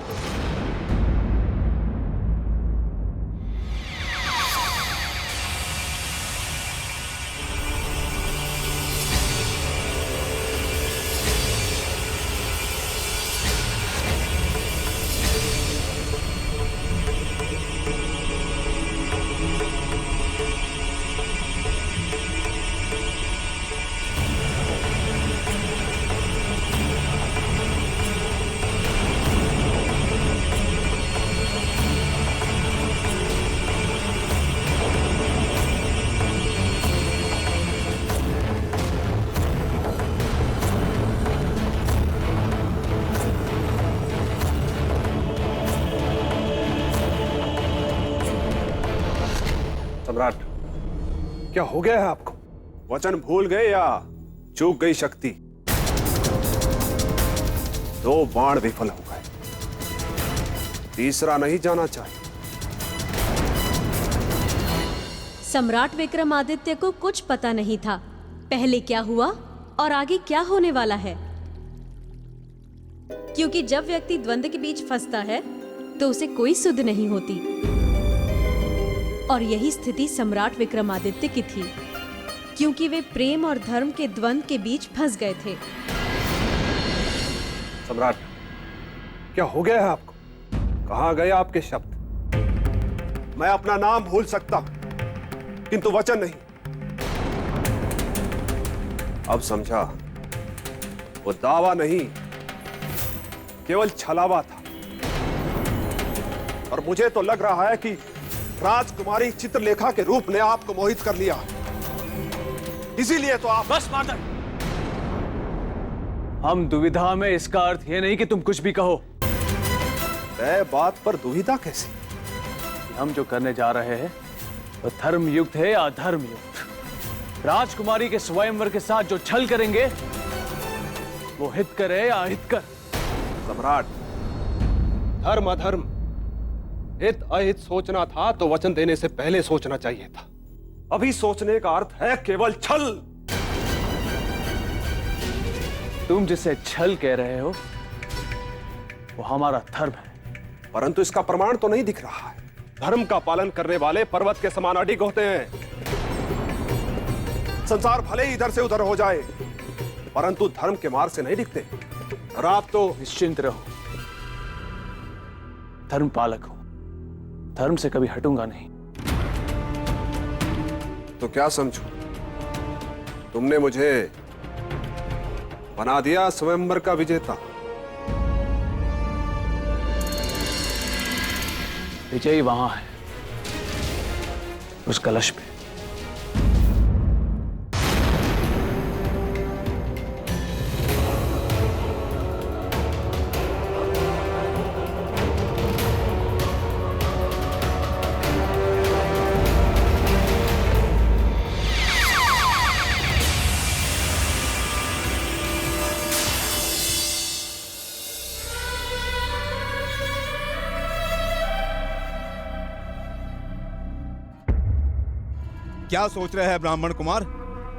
Speaker 4: सम्राट, क्या हो गया है आपको? वचन भूल गए या चूक गई शक्ति? 2 बाण विफल हो गए, तीसरा नहीं जाना चाहिए।
Speaker 8: सम्राट विक्रमादित्य को कुछ पता नहीं था पहले क्या हुआ और आगे क्या होने वाला है, क्योंकि जब व्यक्ति द्वंद्व के बीच फंसता है तो उसे कोई सुध नहीं होती। और यही स्थिति सम्राट विक्रमादित्य की थी, क्योंकि वे प्रेम और धर्म के द्वंद्व के बीच फंस गए थे।
Speaker 4: सम्राट, क्या हो गया है आपको? कहां गए आपके शब्द? मैं अपना नाम भूल सकता किंतु वचन नहीं। अब समझा, वो दावा नहीं केवल छलावा था। और मुझे तो लग रहा है कि राजकुमारी चित्रलेखा के रूप ने आपको मोहित कर लिया, इसीलिए तो आप।
Speaker 6: बस मार्तंड, हम दुविधा में, इसका अर्थ यह नहीं कि तुम कुछ भी कहो।
Speaker 4: बात पर दुविधा कैसी?
Speaker 6: हम जो करने जा रहे हैं वो धर्म युक्त है या अधर्म युक्त? राजकुमारी के स्वयंवर के साथ जो छल करेंगे वो हित करे या अहित कर?
Speaker 4: सम्राट, धर्म अधर्म, हित अहित सोचना था तो वचन देने से पहले सोचना चाहिए था। अभी सोचने का अर्थ है केवल छल।
Speaker 6: तुम जिसे छल कह रहे हो वो हमारा धर्म है,
Speaker 4: परंतु इसका प्रमाण तो नहीं दिख रहा है। धर्म का पालन करने वाले पर्वत के समान अडिग होते हैं। संसार भले ही इधर से उधर हो जाए, परंतु धर्म के मार्ग से नहीं दिखते। और आप तो
Speaker 6: निश्चिंत रहो, धर्म पालक हो, धर्म से कभी हटूंगा नहीं।
Speaker 4: तो क्या समझो, तुमने मुझे बना दिया स्वयंवर का विजेता।
Speaker 6: विजयी वहां है, उस कलश पे।
Speaker 16: क्या सोच रहे हैं ब्राह्मण कुमार?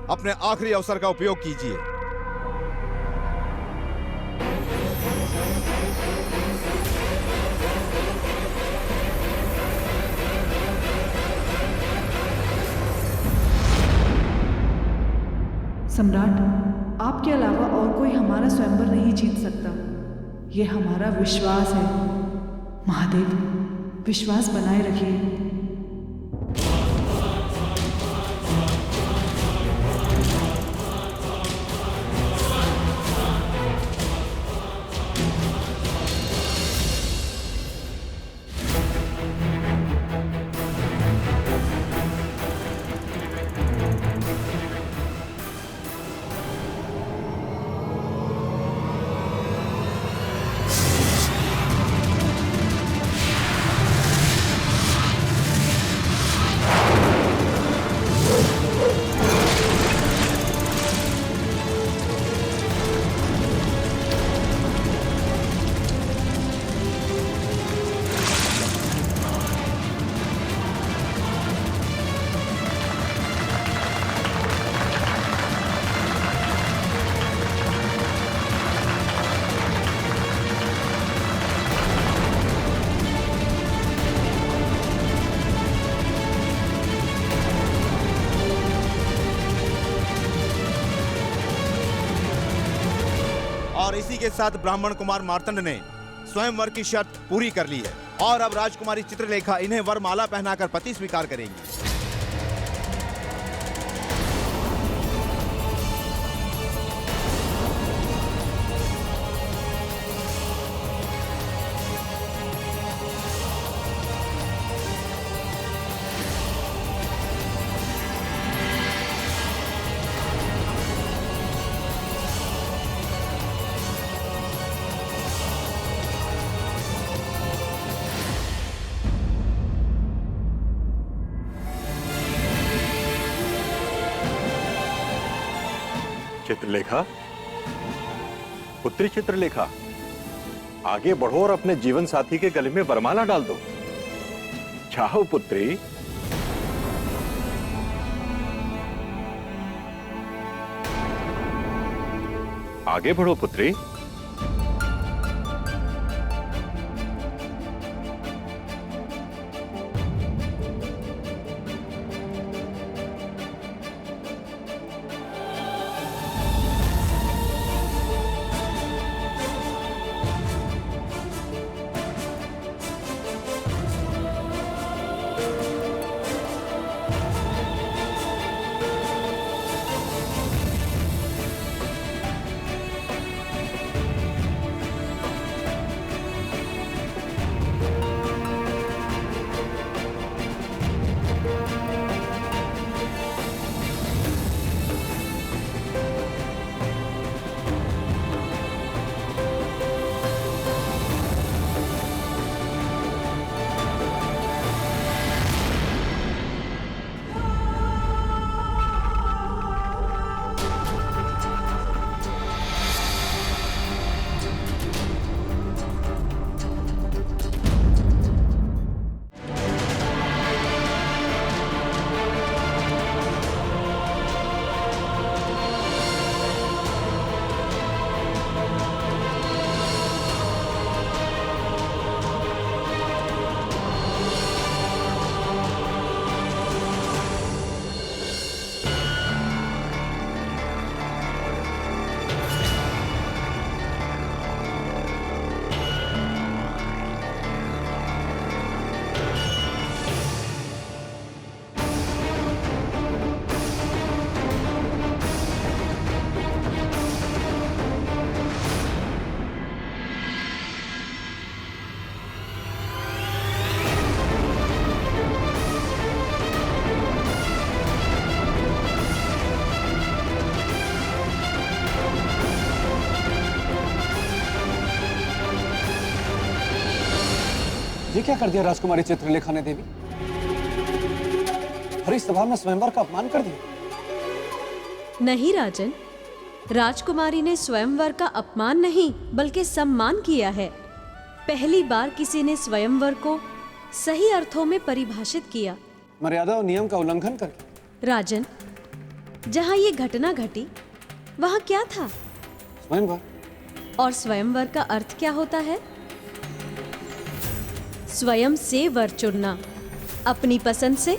Speaker 16: अपने आखिरी अवसर का उपयोग कीजिए।
Speaker 5: सम्राट, आपके अलावा और कोई हमारा स्वयंवर नहीं जीत सकता, ये हमारा विश्वास है। महादेव, विश्वास बनाए रखिए।
Speaker 16: और इसी के साथ ब्राह्मण कुमार मार्तंड ने स्वयंवर की शर्त पूरी कर ली है और अब राजकुमारी चित्रलेखा इन्हें वरमाला पहनाकर पति स्वीकार करेंगी।
Speaker 12: चित्रलेखा, पुत्री चित्रलेखा, आगे बढ़ो और अपने जीवन साथी के गले में वरमाला डाल दो। चाहो पुत्री। आगे बढ़ो पुत्री।
Speaker 6: ये क्या कर दिया राजकुमारी चित्रलेखा ने देवी? हरी सभा में स्वयंवर का अपमान कर दिया।
Speaker 8: नहीं राजन, राजकुमारी ने स्वयंवर का अपमान नहीं बल्कि सम्मान किया है। पहली बार किसी ने स्वयंवर को सही अर्थों में परिभाषित किया।
Speaker 6: मर्यादा और नियम का उल्लंघन करके।
Speaker 8: राजन, जहां ये घटना घटी वहां क्या था?
Speaker 6: स्वयंवर।
Speaker 8: और स्वयंवर का अर्थ क्या होता है? स्वयं से वर चुनना, अपनी पसंद से,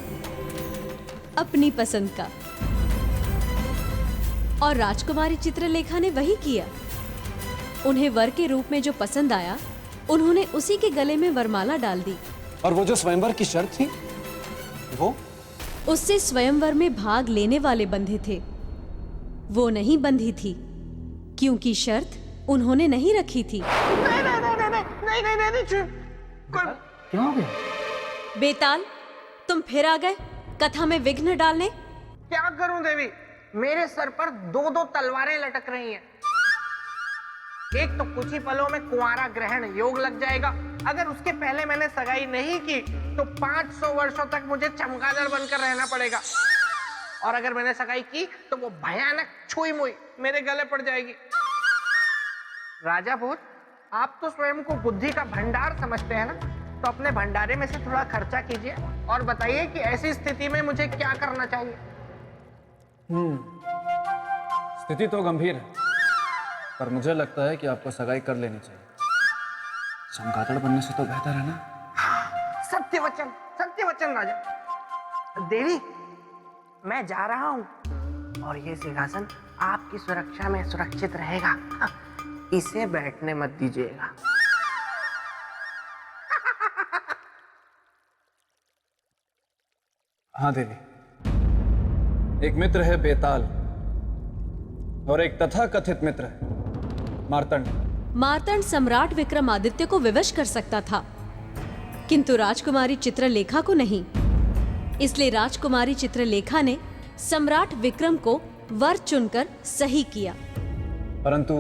Speaker 8: अपनी पसंद का। और राजकुमारी चित्रलेखा ने वही किया। उन्हें वर के रूप में जो पसंद आया, उन्होंने उसी के गले में वरमाला डाल दी।
Speaker 6: और वो जो स्वयंवर की शर्त थी वो?
Speaker 8: उससे स्वयंवर में भाग लेने वाले बंधे थे, वो नहीं बंधी थी, क्योंकि शर्त उन्होंने नहीं रखी थी।
Speaker 6: क्या हो गया?
Speaker 8: बेताल, तुम फिर आ गए कथा में विघ्न डालने।
Speaker 7: क्या करूं देवी, मेरे सर पर दो दो तलवारें लटक रही हैं। एक तो कुछ ही पलों में कुंवारा ग्रहण योग लग जाएगा। अगर उसके पहले मैंने सगाई नहीं की तो 500 वर्षों तक मुझे चमगादड़ बनकर रहना पड़ेगा, और अगर मैंने सगाई की तो वो भयानक छुई मुई मेरे गले पड़ जाएगी। राजा भोज, आप तो स्वयं को बुद्धि का भंडार समझते हैं ना, तो अपने भंडारे में से थोड़ा खर्चा कीजिए और बताइए कि ऐसी स्थिति में मुझे क्या करना चाहिए।
Speaker 6: स्थिति तो गंभीर है, पर मुझे लगता है कि आपको सगाई कर लेनी चाहिए। चमगादड़ बनने से तो बेहतर है ना।
Speaker 7: सत्यवचन, सत्यवचन राजा। देवी, मैं जा रहा हूं और ये सिंहासन आपकी सुरक्षा में सुरक्षित रहेगा। इसे बैठने मत दीजिएगा।
Speaker 6: हाँ देवी, एक मित्र है बेताल और एक तथाकथित मित्र है मार्तंड।
Speaker 8: मार्तंड सम्राट विक्रमादित्य को विवश कर सकता था, किंतु राजकुमारी चित्रलेखा को नहीं। इसलिए राजकुमारी चित्रलेखा ने सम्राट विक्रम को वर चुनकर सही किया।
Speaker 6: परंतु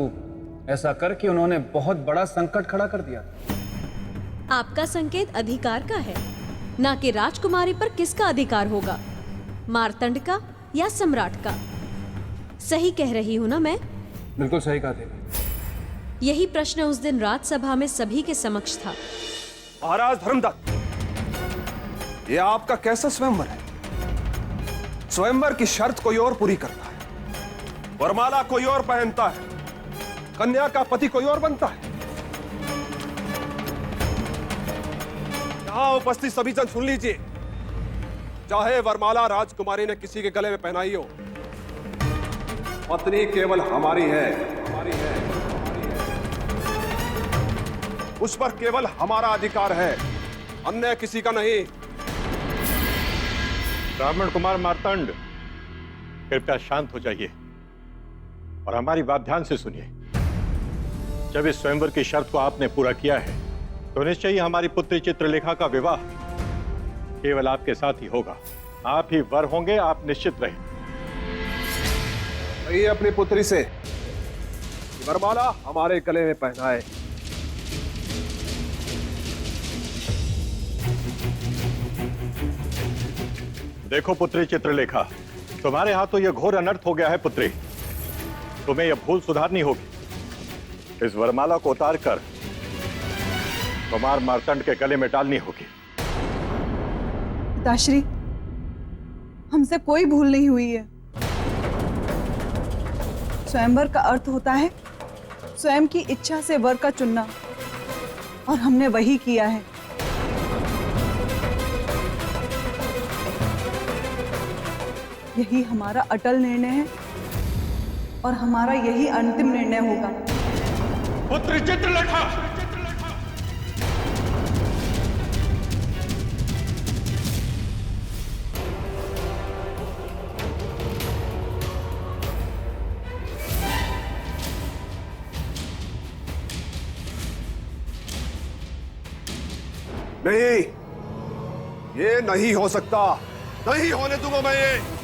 Speaker 6: ऐसा करके उन्होंने बहुत बड़ा संकट खड़ा कर दिया।
Speaker 8: आपका संकेत अधिकार का है, ना कि राजकुमारी पर किसका अधिकार होगा, मार्तंड का या सम्राट का। सही कह रही हूं ना मैं?
Speaker 6: बिल्कुल सही कहा देवी।
Speaker 8: यही प्रश्न उस दिन राजसभा में सभी के समक्ष था।
Speaker 4: महाराज धर्मदत्त, ये आपका कैसा स्वयंवर है? स्वयंवर की शर्त कोई और पूरी करता है, वरमाला कोई और पहनता है, कन्या का पति कोई और बनता है। यहां उपस्थित सभी जन सुन लीजिए, चाहे वरमाला राजकुमारी ने किसी के गले में पहनाई हो,
Speaker 1: पत्नी केवल हमारी है,
Speaker 4: उस पर केवल हमारा अधिकार है, अन्य किसी का नहीं।
Speaker 12: ब्राह्मण कुमार मार्तंड, कृपया शांत हो जाइए और हमारी बात ध्यान से सुनिए। जब इस स्वयंवर की शर्त को आपने पूरा किया है तो निश्चय ही हमारी पुत्री चित्रलेखा का विवाह केवल आपके साथ ही होगा। आप ही वर होंगे, आप निश्चित रहें।
Speaker 4: कहिए अपनी पुत्री से वरमाला हमारे गले में पहनाए।
Speaker 12: देखो पुत्री चित्रलेखा, तुम्हारे हाथ तो यह घोर अनर्थ हो गया है पुत्री। तुम्हें यह भूल सुधारनी होगी। इस वरमाला को उतारकर कुमार मार्तंड के गले में डालनी होगी।
Speaker 5: पिताश्री, हमसे कोई भूल नहीं हुई है। स्वयंवर का अर्थ होता है स्वयं की इच्छा से वर का चुनना, और हमने वही किया है। यही हमारा अटल निर्णय है और हमारा यही अंतिम निर्णय होगा।
Speaker 12: पुत्री चित्रलेखा,
Speaker 4: नहीं, ये नहीं हो सकता, नहीं होने दूंगा मैं ये।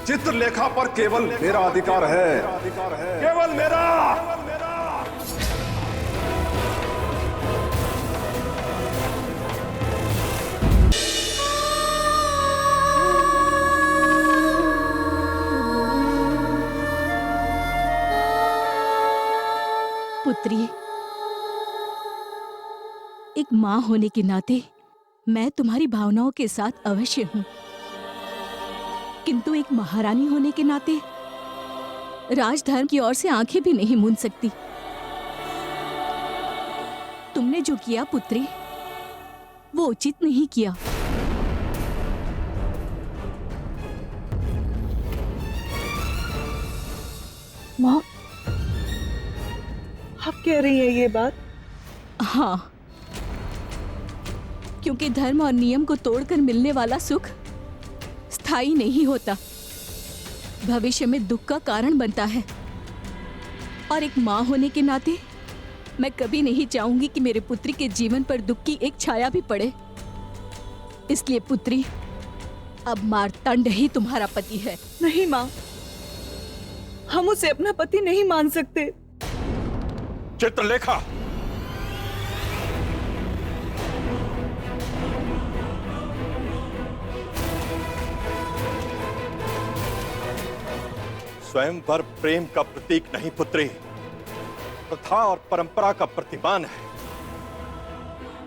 Speaker 4: चित्रलेखा पर केवल मेरा अधिकार है, केवल मेरा।
Speaker 9: पुत्री, एक माँ होने के नाते मैं तुम्हारी भावनाओं के साथ अवश्य हूँ, किंतु एक महारानी होने के नाते राजधर्म की ओर से आंखें भी नहीं मूंद सकती। तुमने जो किया पुत्री, वो उचित नहीं किया।
Speaker 5: माँ, आप कह रही हैं ये बात?
Speaker 9: हाँ, क्योंकि धर्म और नियम को तोड़कर मिलने वाला सुख स्थायी नहीं होता, भविष्य में दुख का कारण बनता है। और एक माँ होने के नाते मैं कभी नहीं चाहूंगी कि मेरे पुत्री के जीवन पर दुख की एक छाया भी पड़े। इसलिए पुत्री, अब मार्तंड ही तुम्हारा पति है।
Speaker 5: नहीं माँ, हम उसे अपना पति नहीं मान सकते।
Speaker 12: चित्रलेखा, स्वयंवर प्रेम का प्रतीक नहीं पुत्री, प्रथा और परंपरा का प्रतिमान है।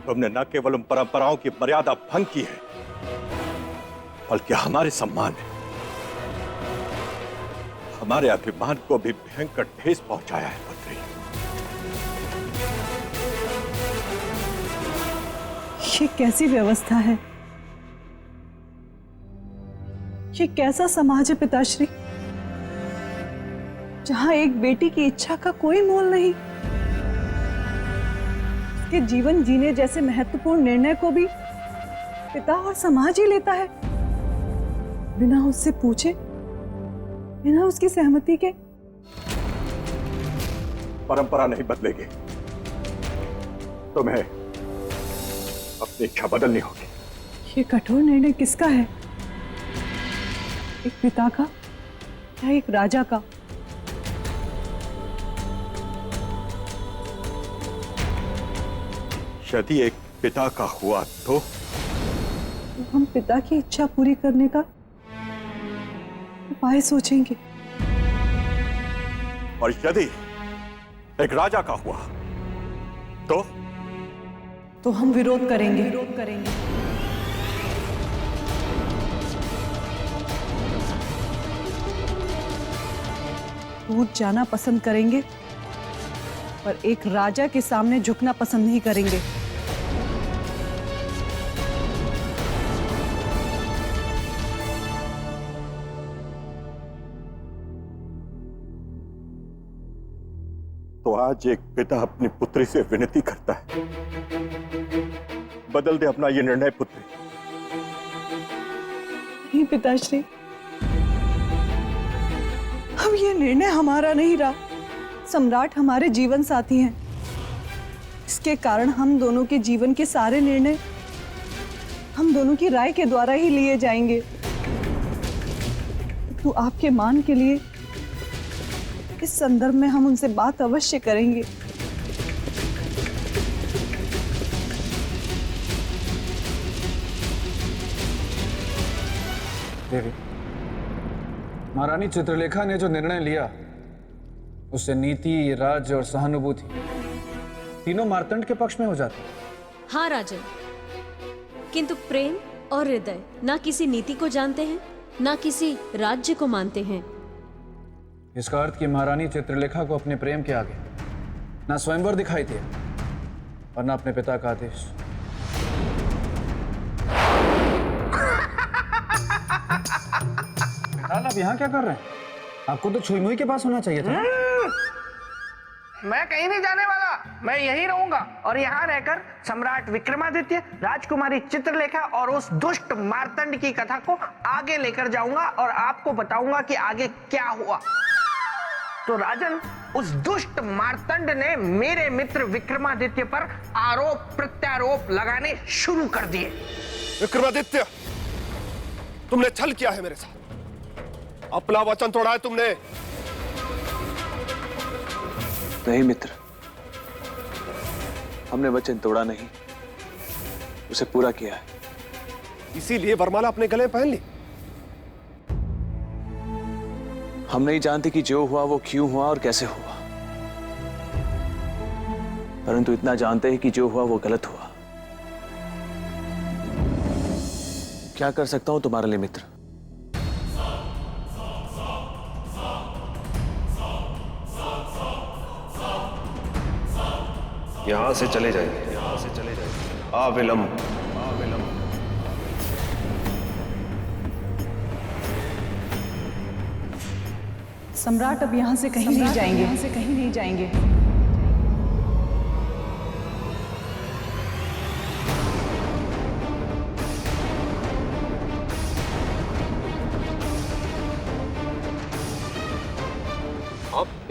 Speaker 12: तुमने न केवल उन परंपराओं की मर्यादा भंग की है, बल्कि हमारे सम्मान, हमारे अभिमान को भी भयंकर ठेस पहुंचाया है पुत्री।
Speaker 5: ये कैसी व्यवस्था है? ये कैसा समाज है पिताश्री, जहां एक बेटी की इच्छा का कोई मोल नहीं? उसके जीवन जीने जैसे महत्वपूर्ण निर्णय को भी पिता और समाज ही लेता है, बिना उससे पूछे, बिना उसकी सहमति के।
Speaker 12: परंपरा नहीं बदलेगी, तुम्हें अपनी इच्छा बदलनी होगी।
Speaker 5: ये कठोर निर्णय किसका है? एक पिता का या एक राजा का?
Speaker 12: यदि एक पिता का हुआ तो
Speaker 5: हम पिता की इच्छा पूरी करने का उपाय सोचेंगे।
Speaker 12: और यदि एक राजा का हुआ तो
Speaker 5: हम विरोध करेंगे। टूट जाना पसंद करेंगे, पर एक राजा के सामने झुकना पसंद नहीं करेंगे।
Speaker 12: तो आज एक पिता अपनी पुत्री से विनती करता है, बदल दे अपना ये निर्णय पुत्री।
Speaker 5: नहीं पिताश्री, अब ये निर्णय हमारा नहीं रहा। सम्राट हमारे जीवन साथी हैं। इसके कारण हम दोनों के जीवन के सारे निर्णय हम दोनों की राय के द्वारा ही लिए जाएंगे। तो आपके मान के लिए इस संदर्भ में हम उनसे बात अवश्य करेंगे।
Speaker 6: देवी, महारानी चित्रलेखा ने जो निर्णय लिया उससे नीति, राज्य और सहानुभूति तीनों मार्तंड के पक्ष में हो जाते।
Speaker 8: हाँ राजन, किंतु प्रेम और हृदय ना किसी नीति को जानते हैं, ना किसी राज्य को मानते हैं।
Speaker 6: इसका अर्थ कि महारानी चित्रलेखा को अपने प्रेम के आगे ना स्वयंवर दिखाई दिया और ना अपने पिता का आदेश। आप यहाँ क्या कर रहे हैं? आपको तो छुई मुई के पास होना चाहिए था।
Speaker 7: मैं कहीं नहीं जाने वाला, मैं यहीं रहूंगा और यहाँ रहकर सम्राट विक्रमादित्य, राजकुमारी चित्रलेखा और उस दुष्ट मार्तंड की कथा को आगे लेकर जाऊंगा और आपको बताऊंगा कि आगे क्या हुआ। तो राजन, उस दुष्ट मार्तंड ने मेरे मित्र विक्रमादित्य पर आरोप प्रत्यारोप लगाने शुरू कर दिए।
Speaker 4: विक्रमादित्य, तुमने छल किया है मेरे साथ, अपना वचन तोड़ा है तुमने।
Speaker 3: नहीं मित्र, हमने वचन तोड़ा नहीं, उसे पूरा किया है।
Speaker 4: इसीलिए वरमाला अपने गले पहन ली।
Speaker 3: हम नहीं जानते कि जो हुआ वो क्यों हुआ और कैसे हुआ, परंतु इतना जानते हैं कि जो हुआ वो गलत हुआ। क्या कर सकता हूं तुम्हारे लिए मित्र?
Speaker 4: यहां से चले जाएंगे, यहां से चले जाएंगे, अविलंब।
Speaker 5: सम्राट अब यहाँ से कहीं नहीं जाएंगे, यहाँ से कहीं नहीं जाएंगे।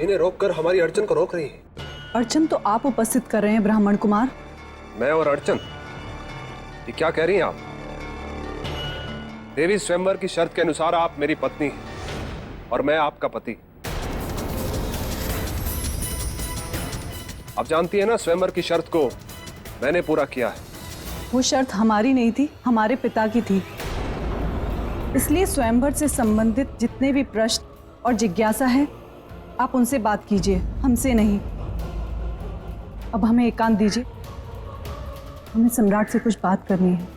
Speaker 4: इन्हें रोककर हमारी अर्चन को रोक रही है।
Speaker 5: अर्चन तो आप उपस्थित कर रहे हैं ब्राह्मण कुमार।
Speaker 4: मैं और अर्चन, ये क्या कह रही हैं आप? देवी स्वयंवर की शर्त के अनुसार आप मेरी पत्नी हैं और मैं आपका पति। आप जानती हैं ना, स्वयंवर की शर्त को मैंने पूरा किया है।
Speaker 5: वो शर्त हमारी नहीं थी, हमारे पिता की थी। इसलिए स्वयंवर से संबंधित जितने भी प्रश्न और जिज्ञासा है, आप उनसे बात कीजिए, हमसे नहीं। अब हमें एकांत दीजिए, हमें सम्राट से कुछ बात करनी है।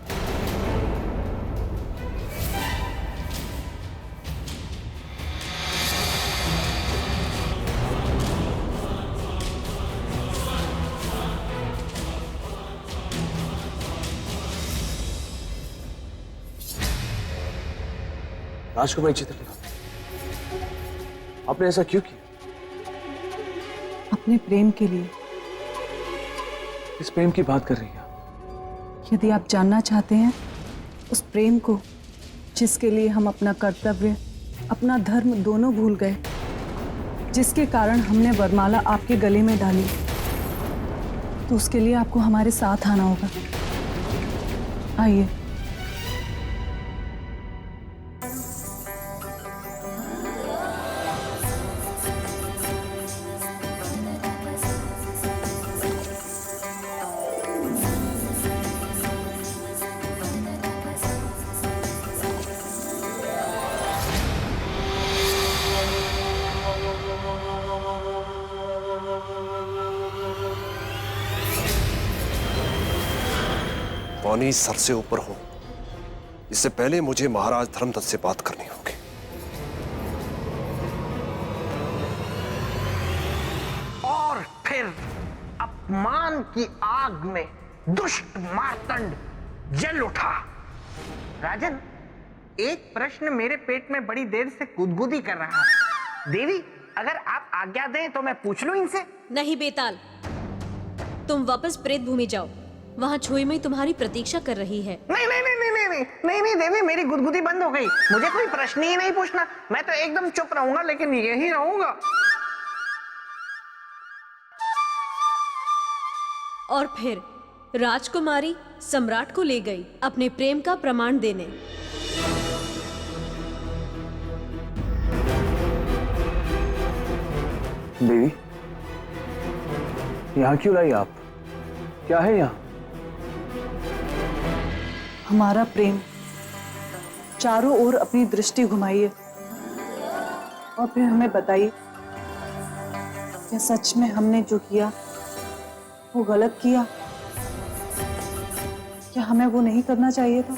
Speaker 3: राजकुमारी चित्रलेखा, आपने ऐसा क्यों किया?
Speaker 5: अपने प्रेम के लिए।
Speaker 3: किस प्रेम की बात कर रही हैं?
Speaker 5: यदि आप जानना चाहते हैं, उस प्रेम को जिसके लिए हम अपना कर्तव्य, अपना धर्म दोनों भूल गए, जिसके कारण हमने वरमाला आपके गले में डाली, तो उसके लिए आपको हमारे साथ आना होगा। आइए।
Speaker 4: पानी सर से ऊपर हो, इससे पहले मुझे महाराज धर्मदत्त से बात करनी होगी।
Speaker 7: और फिर अपमान की आग में दुष्ट मार्तंड जल उठा। राजन, एक प्रश्न मेरे पेट में बड़ी देर से गुदगुदी कर रहा है। देवी, अगर आप आज्ञा दें तो मैं पूछ लूं इनसे?
Speaker 8: नहीं बेताल, तुम वापस प्रेत भूमि जाओ, वहाँ छुईमई तुम्हारी प्रतीक्षा कर रही है।
Speaker 7: नहीं नहीं नहीं नहीं नहीं नहीं नहीं देवी, मेरी गुदगुदी बंद हो गई। मुझे कोई प्रश्न ही नहीं पूछना। मैं तो एकदम चुप रहूंगा, लेकिन यही रहूंगा।
Speaker 8: और फिर राजकुमारी सम्राट को ले गई अपने प्रेम का प्रमाण देने।
Speaker 3: देवी, यहाँ क्यों लाई आप? क्या है यहाँ?
Speaker 5: हमारा प्रेम। चारों ओर अपनी दृष्टि घुमाइए और फिर हमें बताइए, क्या सच में हमने जो किया वो गलत किया? क्या हमें वो नहीं करना चाहिए था?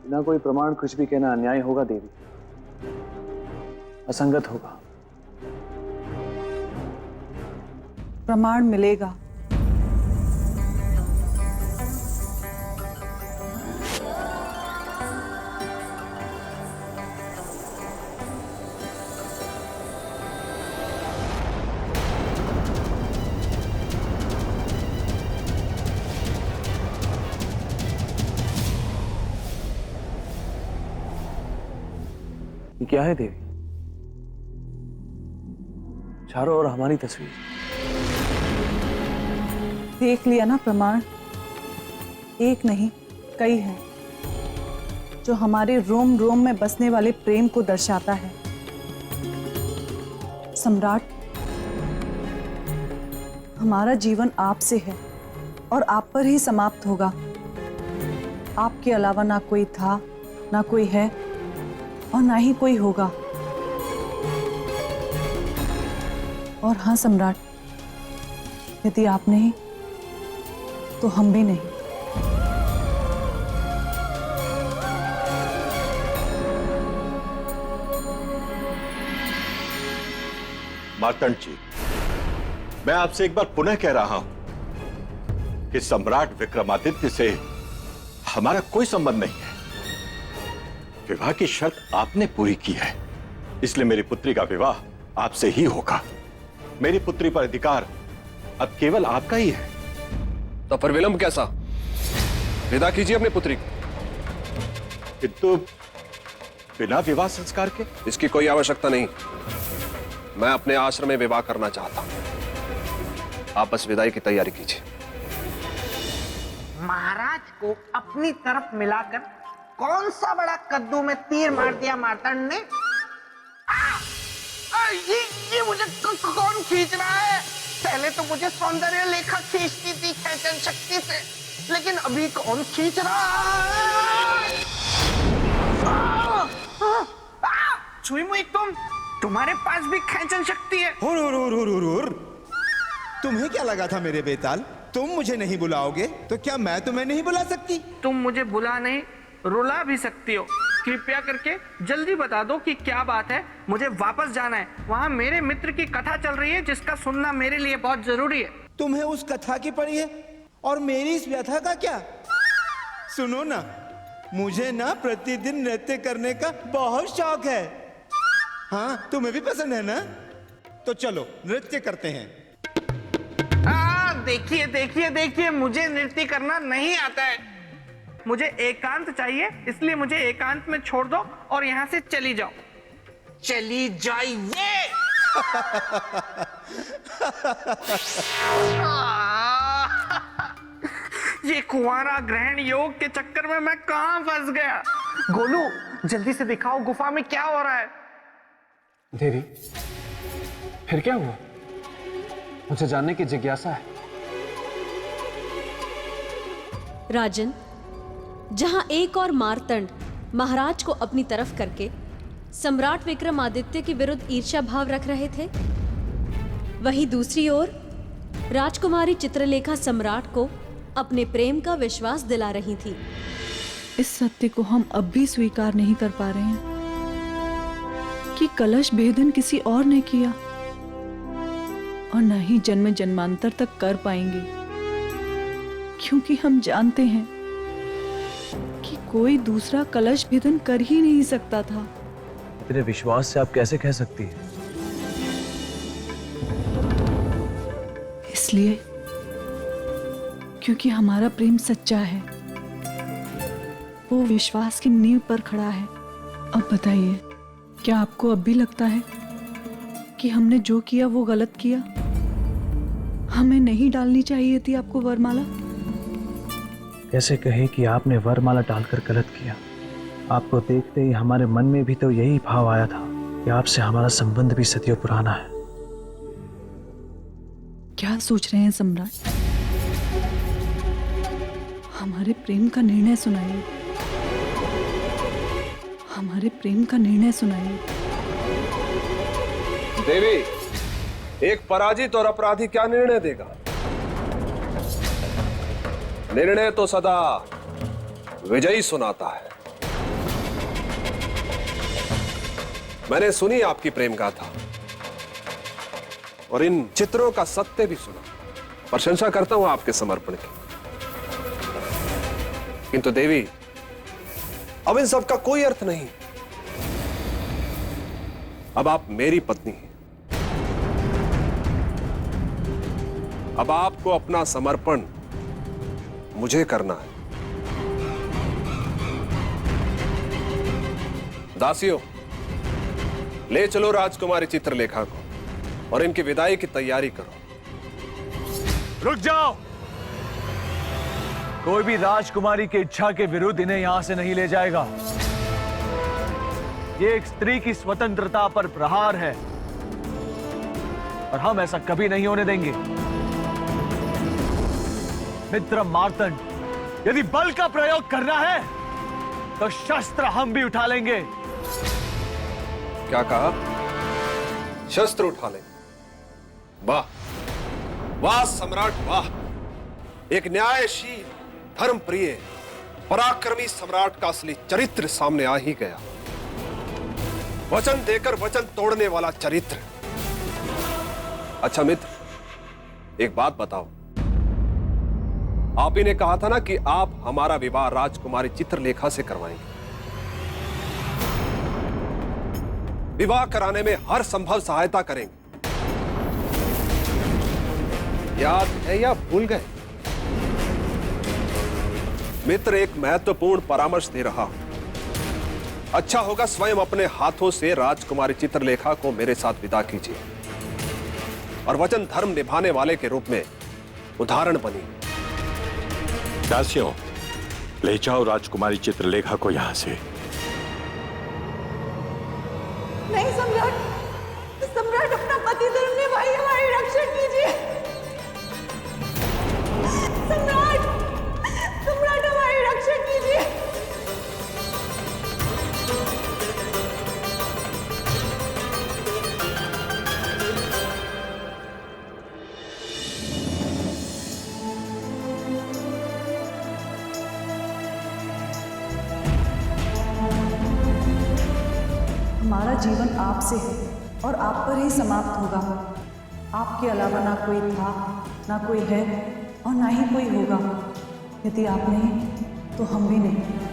Speaker 3: बिना कोई प्रमाण कुछ भी कहना अन्याय होगा देवी, असंगत होगा।
Speaker 5: प्रमाण मिलेगा।
Speaker 3: ये क्या है देवी? चारों ओर हमारी तस्वीर।
Speaker 5: देख लिया ना प्रमाण? एक नहीं, कई हैं, जो हमारे रोम रोम में बसने वाले प्रेम को दर्शाता है। सम्राट, हमारा जीवन आपसे है और आप पर ही समाप्त होगा। आपके अलावा ना कोई था, ना कोई है और ना ही कोई होगा। और हाँ सम्राट, यदि आप नहीं तो हम भी नहीं।
Speaker 12: मार्तंड जी, मैं आपसे एक बार पुनः कह रहा हूं कि सम्राट विक्रमादित्य से हमारा कोई संबंध नहीं है। विवाह की शर्त आपने पूरी की है, इसलिए मेरी पुत्री का विवाह आपसे ही होगा। मेरी पुत्री पर अधिकार अब केवल आपका ही है।
Speaker 4: तो फिर विलंब कैसा? विदा कीजिए अपनी पुत्री को।
Speaker 12: किंतु बिना विवाह संस्कार के?
Speaker 4: इसकी कोई आवश्यकता नहीं। मैं अपने आश्रम में विवाह करना चाहता हूं। आप बस विदाई की तैयारी कीजिए।
Speaker 7: महाराज को अपनी तरफ मिलाकर कौन सा बड़ा कद्दू में तीर मार दिया मार्तंड ने? ये मुझे कौन खींच रहा है? पहले तो मुझे सौंदर्य लेखा खींचती थी खेचन शक्ति से, लेकिन अभी कौन खींच रहा है? छुई मुई तुम्हारे पास भी खेचन शक्ति है?
Speaker 16: तुम्हें क्या लगा था मेरे बेताल? तुम मुझे नहीं बुलाओगे तो क्या मैं तुम्हें नहीं बुला सकती?
Speaker 7: तुम मुझे बुला नहीं, रुला भी सकती हो। कृपया करके जल्दी बता दो कि क्या बात है। मुझे वापस जाना है। वहाँ मेरे मित्र की कथा चल रही है जिसका सुनना मेरे लिए बहुत जरूरी है।
Speaker 16: तुम्हें उस कथा की पड़ी है और मेरी इस व्यथा का क्या? सुनो ना, मुझे ना प्रतिदिन नृत्य करने का बहुत शौक है। हाँ, तुम्हें भी पसंद है ना? तो चलो नृत्य करते हैं।
Speaker 7: देखिए देखिए देखिए, मुझे नृत्य करना नहीं आता है। मुझे एकांत चाहिए, इसलिए मुझे एकांत में छोड़ दो और यहाँ से चली जाओ। चली जाइए। ये कुंवारा ग्रहण योग के चक्कर में मैं कहाँ फंस गया? गोलू, जल्दी से दिखाओ गुफा में क्या हो रहा है।
Speaker 6: देवी, फिर क्या हुआ? मुझे जानने की जिज्ञासा है।
Speaker 8: राजन, जहां एक और मार्तंड महाराज को अपनी तरफ करके सम्राट विक्रमादित्य के विरुद्ध ईर्ष्या भाव रख रहे थे, वहीं दूसरी ओर राजकुमारी चित्रलेखा सम्राट को अपने प्रेम का विश्वास दिला रही थी।
Speaker 5: इस सत्य को हम अब भी स्वीकार नहीं कर पा रहे हैं कि कलश भेदन किसी और ने किया और न ही जन्म जन्मांतर तक कर पाएंगे, क्योंकि हम जानते हैं कि कोई दूसरा कलश भेदन कर ही नहीं सकता था।
Speaker 3: तेरे विश्वास से आप कैसे कह सकती है?
Speaker 5: इसलिए क्योंकि हमारा प्रेम सच्चा है, वो विश्वास की नींव पर खड़ा है। अब बताइए, क्या आपको अब भी लगता है कि हमने जो किया वो गलत किया? हमें नहीं डालनी चाहिए थी आपको वरमाला?
Speaker 3: कैसे कहे कि आपने वरमाला डालकर गलत किया? आपको देखते ही हमारे मन में भी तो यही भाव आया था कि आपसे हमारा संबंध भी सदियों पुराना है।
Speaker 5: क्या सोच रहे हैं सम्राट? हमारे प्रेम का निर्णय सुनाइए। हमारे प्रेम का निर्णय सुनाइए।
Speaker 4: देवी, एक पराजित और अपराधी क्या निर्णय देगा? निर्णय तो सदा विजयी सुनाता है। मैंने सुनी आपकी प्रेम गाथा और इन चित्रों का सत्य भी सुना। प्रशंसा करता हूं आपके समर्पण की। किंतु देवी, अब इन सब का कोई अर्थ नहीं। अब आप मेरी पत्नी हैं। अब आपको अपना समर्पण मुझे करना है। दासियों, ले चलो राजकुमारी चित्रलेखा को और इनकी विदाई की तैयारी करो।
Speaker 3: रुक जाओ! कोई भी राजकुमारी की इच्छा के विरुद्ध इन्हें यहां से नहीं ले जाएगा। ये एक स्त्री की स्वतंत्रता पर प्रहार है और हम ऐसा कभी नहीं होने देंगे। मित्र मार्तंड, यदि बल का प्रयोग करना है तो शस्त्र हम भी उठा लेंगे।
Speaker 4: क्या कहा? शस्त्र उठा लेंगे? वाह वाह सम्राट, वाह! एक न्यायशील, धर्मप्रिय, पराक्रमी सम्राट का असली चरित्र सामने आ ही गया। वचन देकर वचन तोड़ने वाला चरित्र। अच्छा मित्र, एक बात बताओ, आप ही ने कहा था ना कि आप हमारा विवाह राजकुमारी चित्रलेखा से करवाएंगे। विवाह कराने में हर संभव सहायता करेंगे। याद है या भूल गए? मित्र एक महत्वपूर्ण परामर्श दे रहा हूं। अच्छा होगा स्वयं अपने हाथों से राजकुमारी चित्रलेखा को मेरे साथ विदा कीजिए और वचन धर्म निभाने वाले के रूप में उदाहरण बनी।
Speaker 12: दासियों, ले जाओ राजकुमारी चित्रलेखा को यहां से।
Speaker 5: नहीं सम्राट, सम्राट अपना पति धर्म निभाइए, हमारी रक्षा कीजिए। सम्राट, सम्राट हमारी रक्षा कीजिए। हमारा जीवन आपसे है और आप पर ही समाप्त होगा। आपके अलावा ना कोई था, ना कोई है और ना ही कोई होगा। यदि आप नहीं तो हम भी नहीं।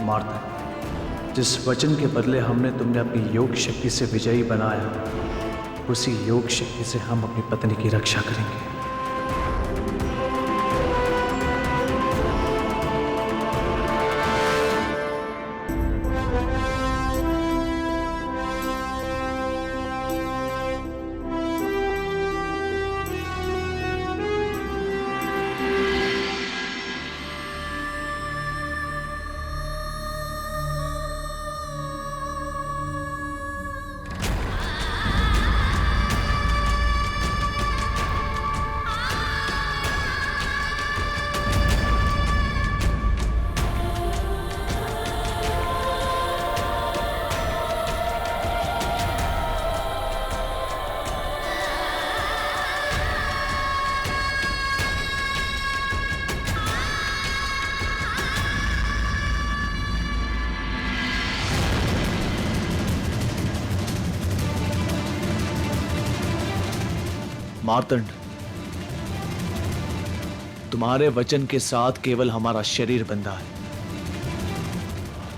Speaker 17: मार्तंड, जिस वचन के बदले हमने तुमने अपनी योग शक्ति से विजयी बनाया, उसी योग शक्ति से हम अपनी पत्नी की रक्षा करेंगे। मार्तंड, तुम्हारे वचन के साथ केवल हमारा शरीर बंधा है,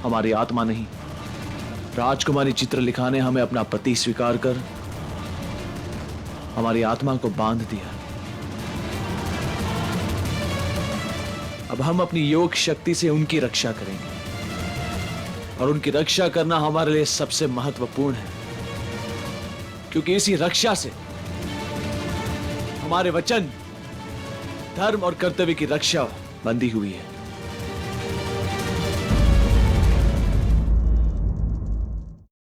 Speaker 17: हमारी आत्मा नहीं। राजकुमारी चित्रलेखा ने हमें अपना पति स्वीकार कर हमारी आत्मा को बांध दिया। अब हम अपनी योग शक्ति से उनकी रक्षा करेंगे और उनकी रक्षा करना हमारे लिए सबसे महत्वपूर्ण है, क्योंकि इसी रक्षा से हमारे वचन, धर्म और कर्तव्य की रक्षा बंधी हुई है।